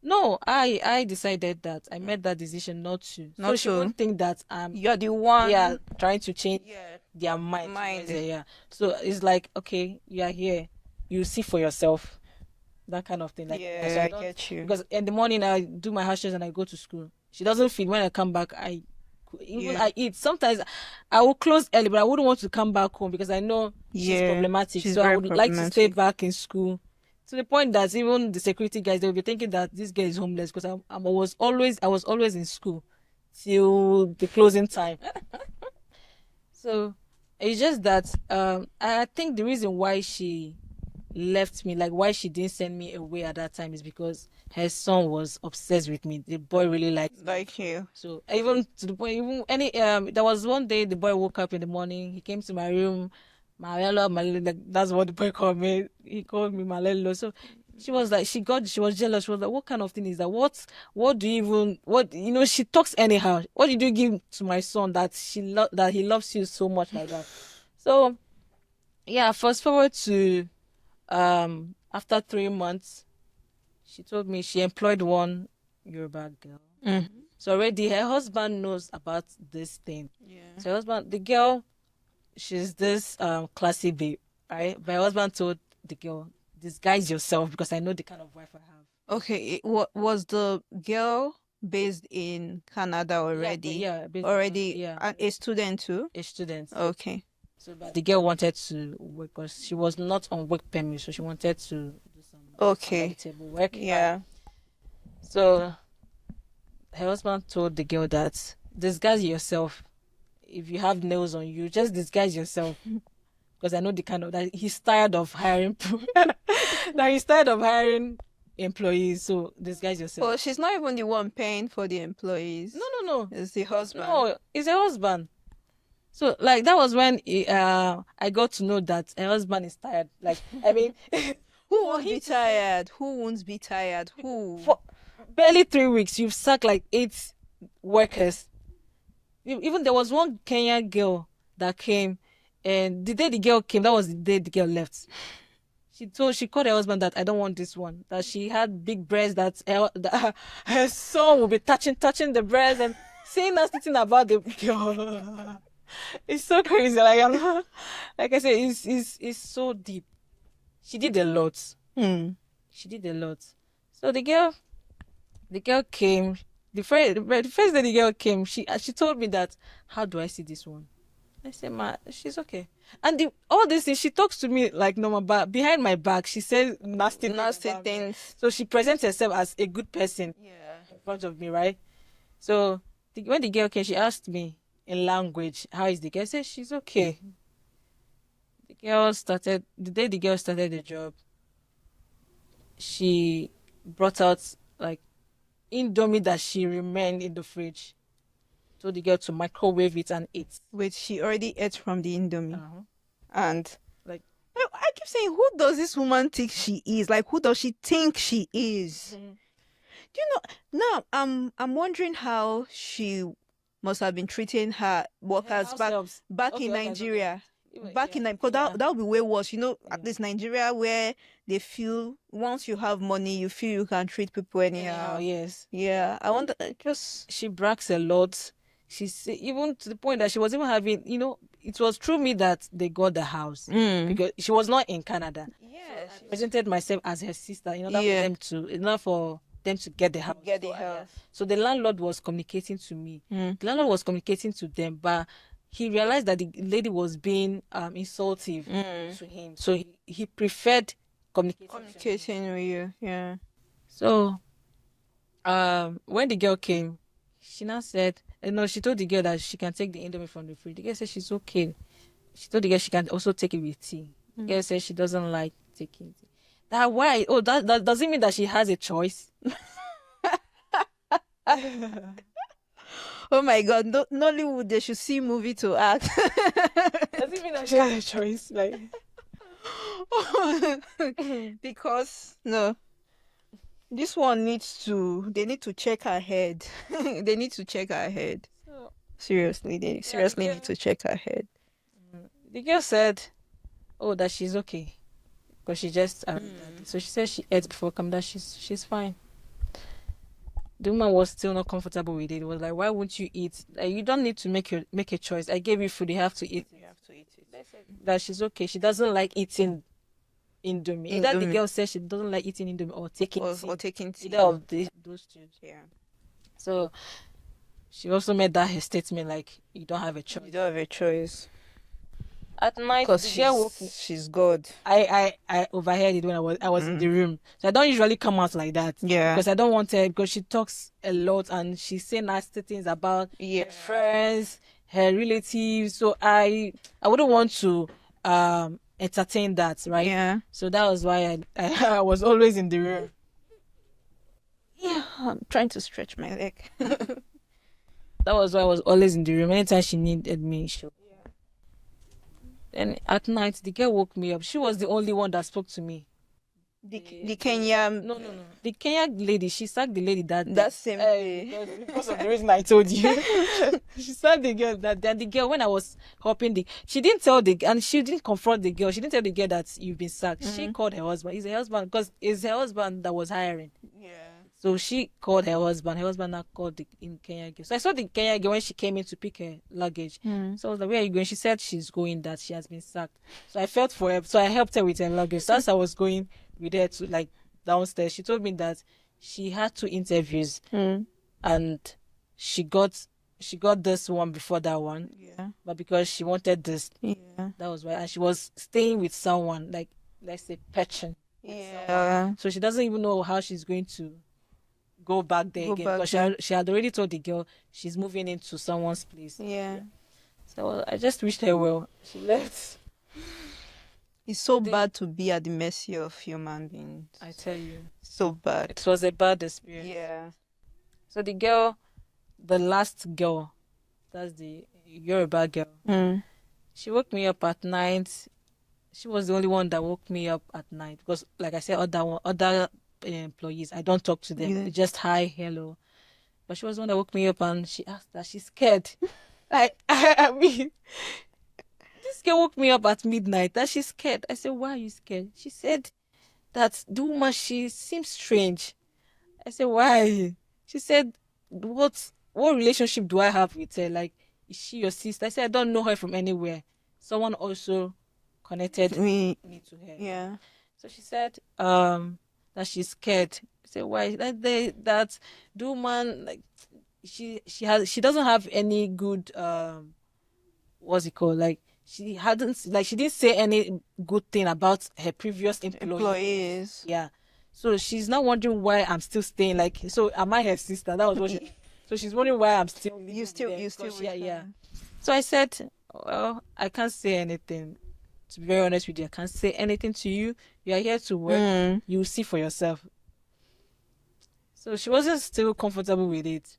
No, I decided that I made that decision not to. So Not she to. won't think that I'm You're the one. trying to change Yeah. their mind. Mind. Yeah. So it's like, okay, you are here. You see for yourself. That kind of thing. Like, so Yeah, I don't- get you. because in the morning I do my house chores and I go to school. She doesn't feed. When I come back, Yeah. I eat. Sometimes I will close early, but I wouldn't want to come back home because I know she's Yeah, problematic. she's So I very would like to stay problematic. back in school. To the point that even the security guys, they will be thinking that this girl is homeless because I was always in school till the closing time. So it's just that I think the reason why she left me, like why she didn't send me away at that time, is because her son was obsessed with me. The boy really liked me. Like you. So even to the point, even any there was one day the boy woke up in the morning. He came to my room, Malelo, Malelo. Like, that's what the boy called me. He called me Malelo. So she was like, she was jealous. She was like, what kind of thing is that? What do you even She talks anyhow. What did you give to my son that that he loves you so much like that? So yeah, fast forward to after 3 months, she told me she employed one Yoruba girl. Mm. So already her husband knows about this thing. Yeah. So her husband, the girl, she's this classy babe, right? But her husband told the girl, disguise yourself because I know the kind of wife I have. Okay. What was the girl based in Canada already? Yeah, Already yeah, a student too? a student. Okay. So but the girl wanted to work because she was not on work permit, so she wanted to do some Okay. table work. Yeah. So her husband told the girl that disguise yourself. If you have nails on you, just disguise yourself. Because I know the kind of that he's tired of hiring. That he's tired of hiring employees. So disguise yourself. Well, she's not even the one paying for the employees. No. It's the husband. No, it's her husband. So like that was when I got to know that her husband is tired. Like I mean, Who won't be tired? Who won't be tired? Who? for barely 3 weeks, you've sacked like 8 workers. Even there was one Kenyan girl that came, and the day the girl came, that was the day the girl left. She called her husband that I don't want this one. That she had big breasts. That her son will be touching the breast and saying nasty thing about the girl. It's so crazy. Like I'm not, like I said, it's so deep. She did a lot. She did a lot. So the girl came. The first day the girl came, she told me that, how do I see this one? I said, ma, she's okay. And all these things, she talks to me like normal, but behind my back, she says nasty about me. things. So she presents herself as a good person Yeah. in front of me, right? So when the girl came, she asked me in language, how is the girl? I said, she's okay. The day the girl started the job, she brought out like Indomie that she remained in the fridge. Told the girl to microwave it and eat. Wait, she already ate from the Indomie. Uh-huh. And Like, I keep saying, who does this woman think she is? Like, who does she think she is? Do you know? Now, I'm wondering how she must have been treating her workers house back helps. back Okay, in okay, Nigeria. okay. Back in because Yeah. that would be way worse. You know, Yeah. at least Nigeria, where they feel once you have money, you feel you can treat people anyhow. Yes. Yeah, I wonder. Just She brags a lot. Even to the point that she was even having, it was through me that they got the house because she was not in Canada. Yes. I presented myself as her sister in order for them to get the house. Get the house. So the landlord was communicating to me. The landlord was communicating to them, but he realized that the lady was being insultive to him. So he preferred Communicating with you. Yeah. So when the girl came, she now said, she told the girl that she can take the indomie from the fridge. The girl said she's okay. She told the girl she can also take it with tea. The girl said she doesn't like taking tea. That why? Oh, that doesn't mean that she has a choice. Oh my God, Nollywood, they should see movie to act. Doesn't mean that she has a choice. Like, because no, this one they need to check her head. They need to check her head. so Seriously, they seriously need to check her head. the girl said, "Oh, that she's okay, because she just so she said she ate before coming. That she's fine." The woman was still not comfortable with it. It was like, why won't you eat? Like, you don't need to make a choice. I gave you food. You have to eat. You have to eat it. That she's okay. She doesn't like eating Indomie. Either the Indomie. girl says she doesn't like eating Indomie or taking tea. Or taking tea. Either of those two. Yeah. So she also made that her statement like, you don't have a choice. You don't have a choice. At night, Because the girl woke me. she's God. I overheard it when I was in the room. So I don't usually come out like that. Yeah. Because I don't want her, because she talks a lot and she say nasty things about Yeah. her friends, her relatives. So I wouldn't want to entertain that, right? Yeah. So that was why I was always in the room. Yeah. I'm trying to stretch my leg. That was why I was always in the room. Anytime she needed me, she. And at night, the girl woke me up. She was the only one that spoke to me. The Kenya. No. The Kenya lady, she sacked the lady That same day. because of the reason I told you. She sacked the girl then the girl, when I was helping she didn't tell and she didn't confront the girl. She didn't tell the girl that you've been sacked. She called her husband. It's her husband, because it's her husband that was hiring. Yeah. So she called her husband. Her husband now called the Kenya girl. So I saw the Kenya girl when she came in to pick her luggage. So I was like, where are you going? She said she's going, that she has been sacked. So I felt for her. So I helped her with her luggage. So as I was going with her to like downstairs, she told me that she had 2 interviews and she got this one before that one. Yeah. But because she wanted this, Yeah. that was why. And she was staying with someone, like, let's say, Petron. Yeah. So she doesn't even know how she's going to go back there Go again, back because she had already told the girl she's moving into someone's place. Yeah. So I just wished her well. She left. It's so bad to be at the mercy of human beings. I tell you, So bad. it was a bad experience. Yeah. So the last girl, that's the Yoruba girl. She woke me up at night. She was the only one that woke me up at night, because, like I said, other employees, I don't talk to them. Yeah. They just hi, hello. But she was the one that woke me up, and she asked that she's scared. I mean, this girl woke me up at midnight that she's scared. I said, why are you scared? She said that the woman, she seems strange. I said, why? She said, what relationship do I have with her? Like, is she your sister? I said, I don't know her from anywhere. Someone also connected me to her. Yeah. So she said that she's scared. I said, why? That the woman, like, she doesn't have any good what's it called? Like, she didn't say any good thing about her previous Employees. Yeah. So she's now wondering why I'm still staying. Like, so am I her sister? That was what she. So she's wondering why I'm still. You still with yeah. her. So I said, well, I can't say anything. To be very honest with you, I can't say anything to you. You are here to work. You will see for yourself. So she wasn't still comfortable with it.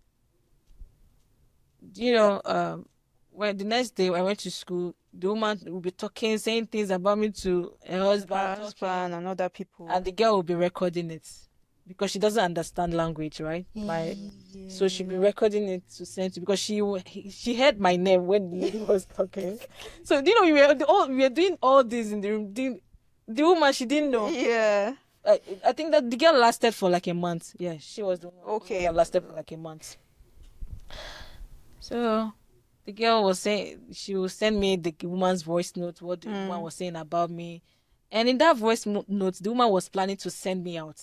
When the next day I went to school, the woman will be talking, saying things about me to her husband, And other people. and the girl will be recording it, because she doesn't understand language, right? So she'll be recording it to send to, because she heard my name when the lady was talking. So we were doing all this in the room. The woman, she didn't know. Yeah. I think that the girl lasted for like a month. Yeah, she was the one. Okay. That lasted for like a month. So The girl was saying she will send me the woman's voice note, what the woman was saying about me. And in that note, the woman was planning to send me out.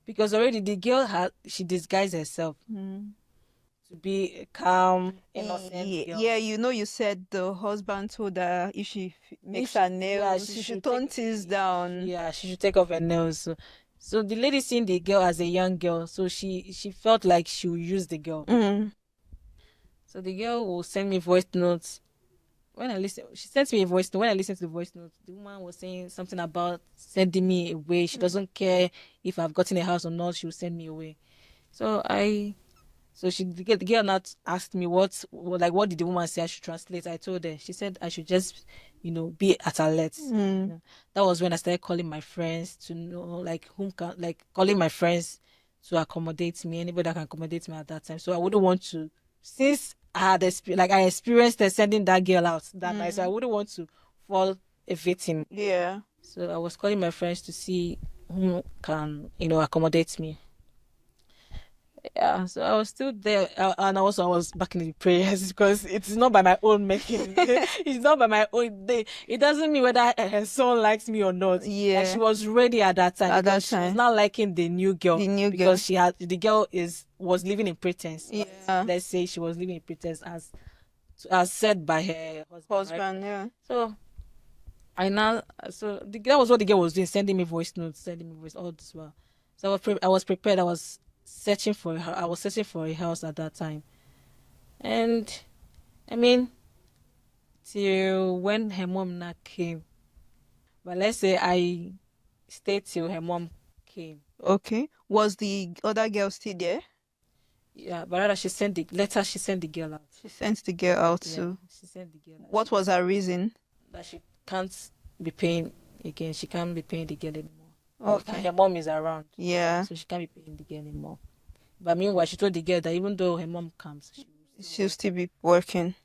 Because already the girl she disguised herself to be a calm, innocent girl. Yeah, you said the husband told her if she makes her nails, she should tone things down. Yeah, she should take off her nails. So the lady seen the girl as a young girl, so she felt like she would use the girl. So the girl will send me voice notes. When I listen, she sent me a voice note. When I listened to the voice note, the woman was saying something about sending me away. She doesn't care if I've gotten a house or not. She will send me away. So the girl not asked me what did the woman say I should translate. I told her. She said I should just, be at alert. That was when I started calling my friends to know calling my friends to accommodate me. Anybody that can accommodate me at that time. So I wouldn't want to, since I experienced her sending that girl out that night. So I wouldn't want to fall a victim. Yeah. So I was calling my friends to see who can, accommodate me. Yeah, so I was still there, and also I was back in the prayers because it's not by my own making. It's not by my own day. It doesn't mean whether her son likes me or not. Yeah, like, she was ready at that time. At that She was time. not liking the new girl. Because the girl was living in pretense. Yeah. Let's say she was living in pretense as said by her husband. Right? Yeah. So that was what the girl was doing, sending me voice notes, all this while. So I was prepared. I was searching for a house at that time, and I mean, till when her mom not came. But let's say I stayed till her mom came. Okay. Was the other girl still there? Yeah, but rather she sent the girl out. She sent the girl out too. She sent the girl out. What was her reason? That she can't be paying again. She can't be paying the girl anymore. Okay. Her mom is around. Yeah. So she can't be paying the girl anymore. But meanwhile, she told the girl that even though her mom comes, she'll still be working.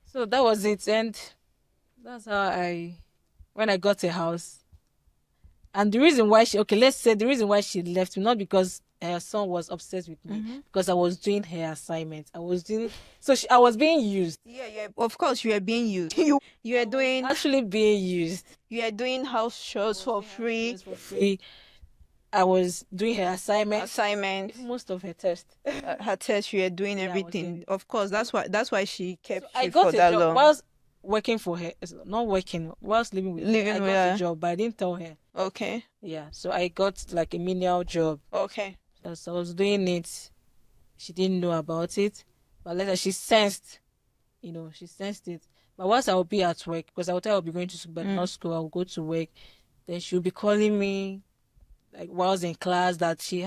So that was it, and that's how when I got a house. And the reason why the reason why she left me, not because her son was obsessed with me, because I was doing her assignment. I was being used. Yeah. Of course, you are being used. You are doing actually being used. You are doing house chores for free. I was doing her assignments. Most of her tests. Her tests, you are doing everything. Of course, that's why she kept you for that long. Whilst working for her, not working, whilst living with her, I got a job, but I didn't tell her. Okay. Yeah, so I got like a menial job. Okay. So I was doing it. She didn't know about it, but later she sensed it. But once I would be at work, because I would tell her I'll be going to school, but not school, I would go to work. Then she would be calling me, like while I was in class, that she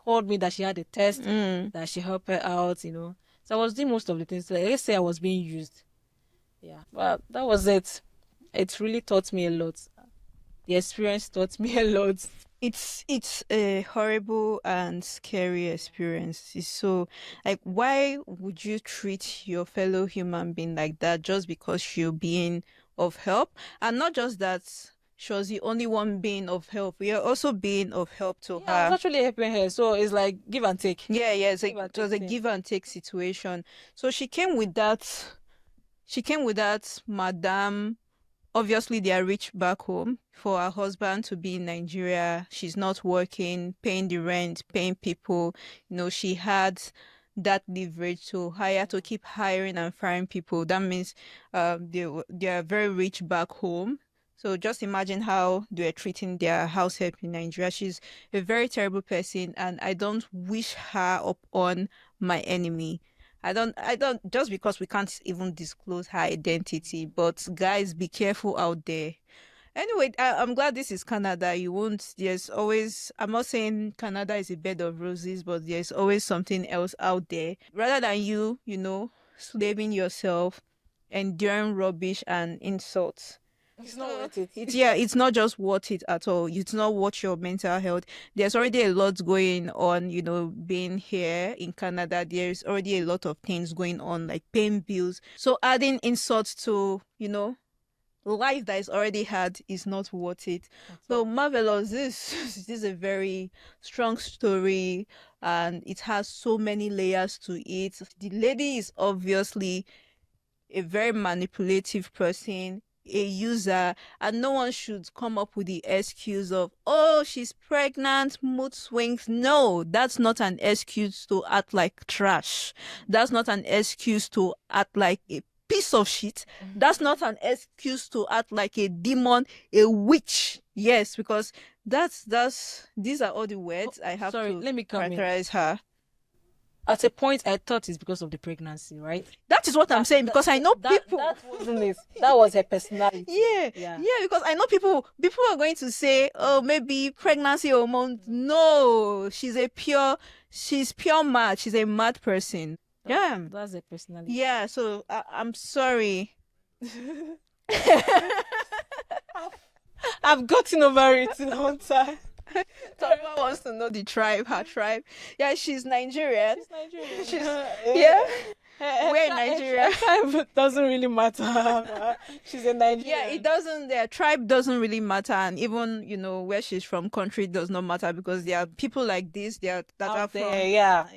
called me that she had a test, that she helped her out, So I was doing most of the things. Like, let's say I was being used. Yeah, but that was it. It really taught me a lot. The experience taught me a lot. It's a horrible and scary experience. So, like, why would you treat your fellow human being like that just because you're being of help? And not just that she was the only one being of help. We are also being of help to her. I was actually helping her. So it's like give and take. Yeah, it was a give and take situation. So she came with that. Madam. Obviously, they are rich back home. For her husband to be in Nigeria, she's not working, paying the rent, paying people. She had that leverage to keep hiring and firing people. That means they are very rich back home. So just imagine how they are treating their house help in Nigeria. She's a very terrible person, and I don't wish her upon my enemy. I don't, just because we can't even disclose her identity, but guys, be careful out there. Anyway, I'm glad this is Canada. I'm not saying Canada is a bed of roses, but there's always something else out there. Rather than you slaving yourself, enduring rubbish and insults. It's not worth it. It's not just worth it at all. It's not worth your mental health. There's already a lot going on, being here in Canada. There's already a lot of things going on, like paying bills. So adding insults to, life that is already had is not worth it. So marvelous. This is a very strong story, and it has so many layers to it. The lady is obviously a very manipulative person, a user, and no one should come up with the excuse of, oh, she's pregnant, mood swings. No, that's not an excuse to act like trash. That's not an excuse to act like a piece of shit. That's not an excuse to act like a demon, a witch. Yes, because that's these are all the words I have Sorry, to let me come in. characterize her. At a point, I thought it's because of the pregnancy, right? That is what I'm saying, because I know people. That wasn't it. That was her personality. Yeah, because I know people are going to say, oh, maybe pregnancy hormones. No, she's pure mad. She's a mad person. Yeah. That's her personality. Yeah, so I'm sorry. I've gotten over it in a long time. Tolba wants to know her tribe. Yeah, she's Nigerian. She's Nigerian. Yeah. We're in Nigeria. Tribe doesn't really matter. She's a Nigerian. Yeah, it doesn't. Their tribe doesn't really matter, and even where she's from, country does not matter, because there are people like this. That are from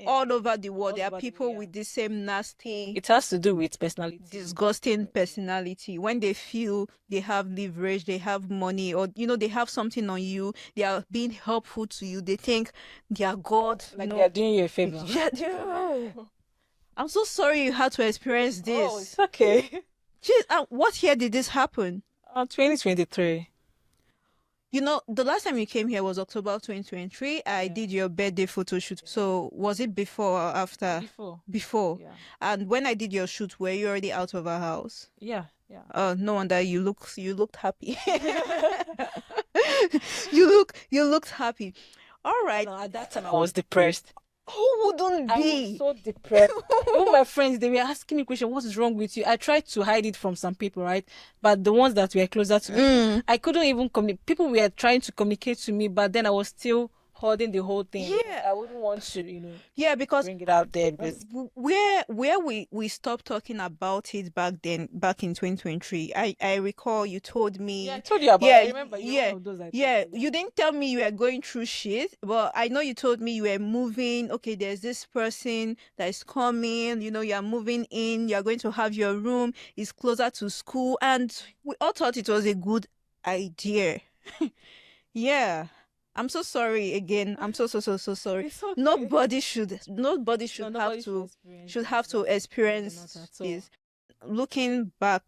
all over the world. There are people with the same nasty. It has to do with personality. Disgusting personality. When they feel they have leverage, they have money, or they have something on you, they are being helpful to you. They think they are God. Like they are doing you a favor. Yeah, I'm so sorry you had to experience this. Oh, it's okay. Jeez, what year did this happen? 2023. The last time you came here was October 2023. I did your birthday photo shoot. So was it before or after? Before. Yeah. And when I did your shoot, were you already out of our house? Yeah. No wonder you looked happy. you looked happy. All right. No, at that time I was depressed. Who wouldn't be? I was so depressed. All my friends, they were asking me questions. What is wrong with you? I tried to hide it from some people, right? But the ones that were closer to me, I couldn't even communicate. People were trying to communicate to me, but then I was still holding the whole thing. Yeah. I wouldn't want to, yeah, because bring it out there. Because where we stopped talking about it back in 2023, I recall you told me. I told you about it. I remember you didn't tell me you were going through shit, but I know you told me you were moving. Okay, there's this person that is coming, you are moving in, you're going to have your room, it's closer to school, and we all thought it was a good idea. Yeah. I'm so sorry again. I'm so sorry. Okay. Nobody should have to experience this. Looking back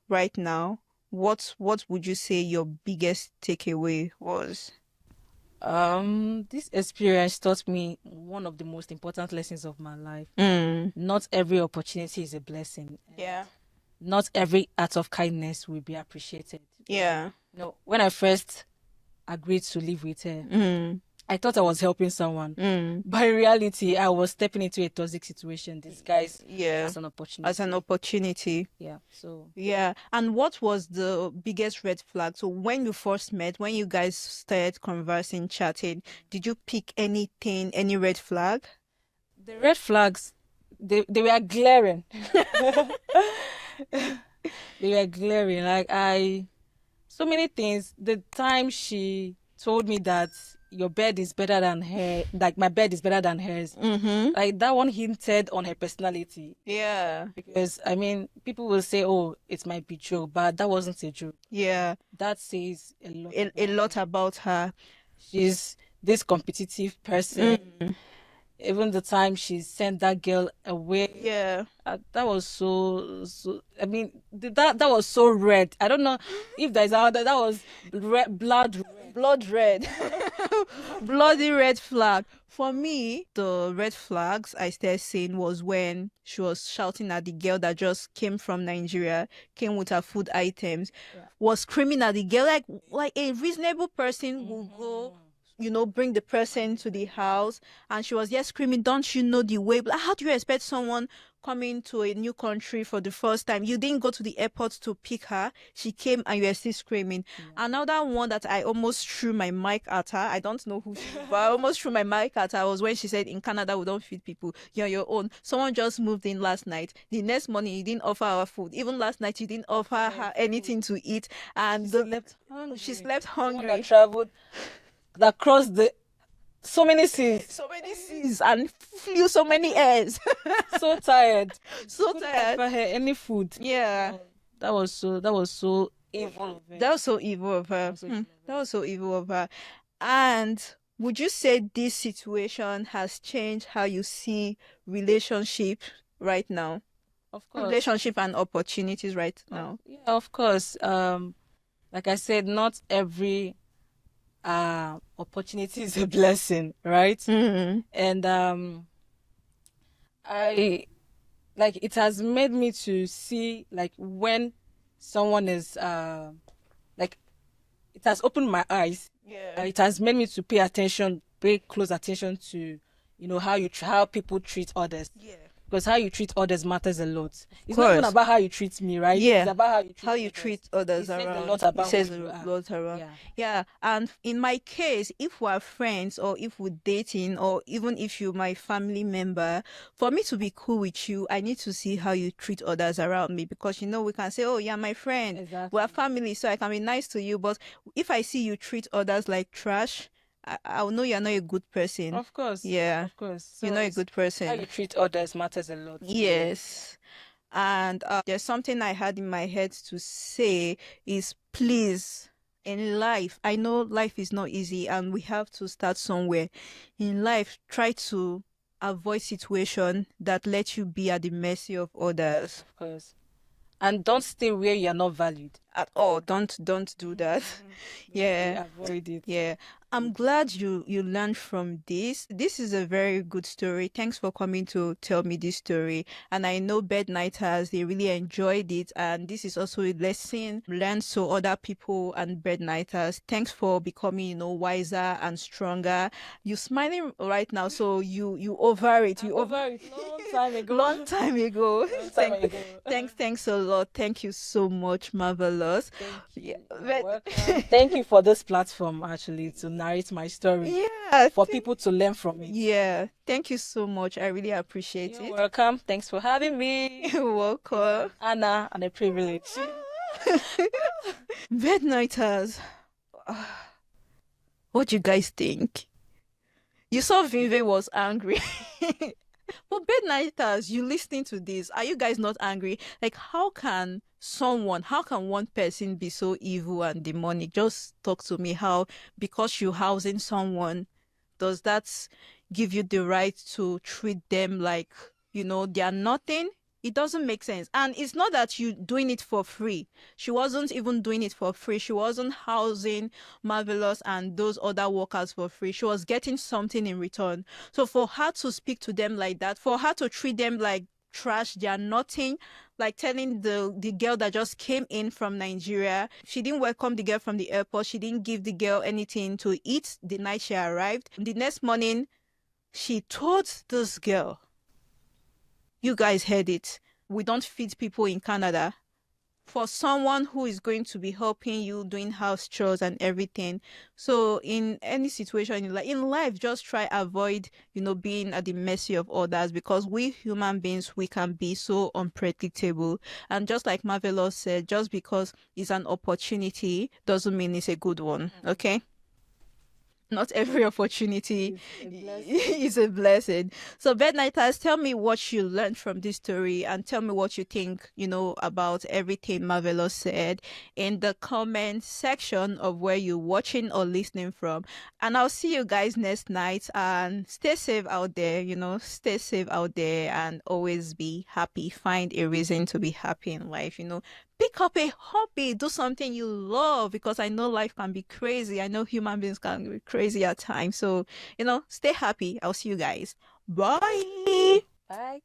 right now, what would you say your biggest takeaway was? This experience taught me one of the most important lessons of my life. Mm. Not every opportunity is a blessing. Yeah. Not every act of kindness will be appreciated. Yeah. When I first agreed to live with her, I thought I was helping someone, but in reality I was stepping into a toxic situation disguised as an opportunity. Yeah. And what was the biggest red flag? So when you first met, when you guys started conversing, chatting, did you pick any red flag? The red flags, they were glaring. They were glaring. So many things. The time she told me that your bed is better than her, like my bed is better than hers, like that one hinted on her personality. Yeah. Because people will say, "Oh, it might be true," but that wasn't a joke. Yeah. That says a lot. A lot about her. She's this competitive person. Even the time she sent that girl away, that was so. That was so red. I don't know if there's that was blood red, bloody red flag. For me, the red flags I started seeing was when she was shouting at the girl that just came from Nigeria, came with her food items, was screaming at the girl like a reasonable person will go. Bring the person to the house, and she was screaming, "Don't you know the way?" But how do you expect someone coming to a new country for the first time. You didn't go to the airport to pick her. She came and you were still screaming. Another one that I almost threw my mic at her. I don't know who she is, but I almost threw my mic at her was when she said, in Canada, we don't feed people. You're your own. Someone just moved in last night. The next morning, you didn't offer her food. Even last night, you didn't offer her anything to eat. And she slept hungry. That traveled, that crossed so many seas, and flew so many airs. so tired, So couldn't tired. offer her any food. Yeah. That was so evil of her. That was so evil of her. That was so evil of her. And would you say this situation has changed how you see relationship right now? Of course. Relationship and opportunities right now. Yeah, of course. Like I said, not every opportunity is a blessing, right? And I like it has made me to see like when someone is like it has opened my eyes. Yeah. It has made me to pay close attention to how people treat others. Yeah. Because how you treat others matters a lot. It's not even about how you treat me, right? Yeah. It's about how you treat others It says around. a lot about It says who you a are. lot around. Yeah. Yeah. And in my case, if we're friends or if we're dating or even if you're my family member, for me to be cool with you, I need to see how you treat others around me, because we can say, oh, you're my friend. Exactly. We're family, so I can be nice to you. But if I see you treat others like trash, I'll know you're not a good person. Of course. Yeah. Of course. So You're not a good person. how you treat others matters a lot. Yes. And there's something I had in my head to say is, please, in life, I know life is not easy and we have to start somewhere. In life, try to avoid situation that let you be at the mercy of others. Of course. And don't stay where you're not valued. At all. Don't do that. Yeah. Avoid it. Yeah. I'm glad you learned from this. This is a very good story. Thanks for coming to tell me this story. And I know BedNighters, they really enjoyed it. And this is also a lesson learned to other people and BedNighters. Thanks for becoming, wiser and stronger. You're smiling right now, so you over it. You over it. Long time ago. Long time ago. Long time ago. Thanks a lot. Thank you so much, Marvelous. Thank you. Yeah, You're welcome. Thank you for this platform, actually, to narrate my story. Yeah. For people to learn from it. Yeah. Thank you so much. I really appreciate You're it. welcome. Thanks for having me. You're welcome. Anna, and a privilege. BedNighters. What do you guys think? You saw VINVAE was angry. But BedNighters, you listening to this, are you guys not angry? Like, how can one person be so evil and demonic? Just talk to me. How, because you're housing someone, does that give you the right to treat them like, they are nothing? It doesn't make sense. And it's not that you're doing it for free. She wasn't even doing it for free. She wasn't housing Marvelous and those other workers for free. She was getting something in return. So for her to speak to them like that, for her to treat them like trash, they are nothing, like telling the girl that just came in from Nigeria, she didn't welcome the girl from the airport. She didn't give the girl anything to eat the night she arrived. The next morning, she told this girl, you guys heard it, we don't feed people in Canada. For someone who is going to be helping you doing house chores and everything. So in any situation in life, just try avoid, being at the mercy of others, because we human beings, we can be so unpredictable. And just like Marvelous said, just because it's an opportunity doesn't mean it's a good one. Okay? Not every opportunity is a blessing. So BedNighters, tell me what you learned from this story and tell me what you think, about everything Marvelous said in the comment section of where you're watching or listening from. And I'll see you guys next night, and stay safe out there, stay safe out there and always be happy. Find a reason to be happy in life, Pick up a hobby, do something you love, because I know life can be crazy. I know human beings can be crazy at times. So, stay happy. I'll see you guys. Bye. Bye.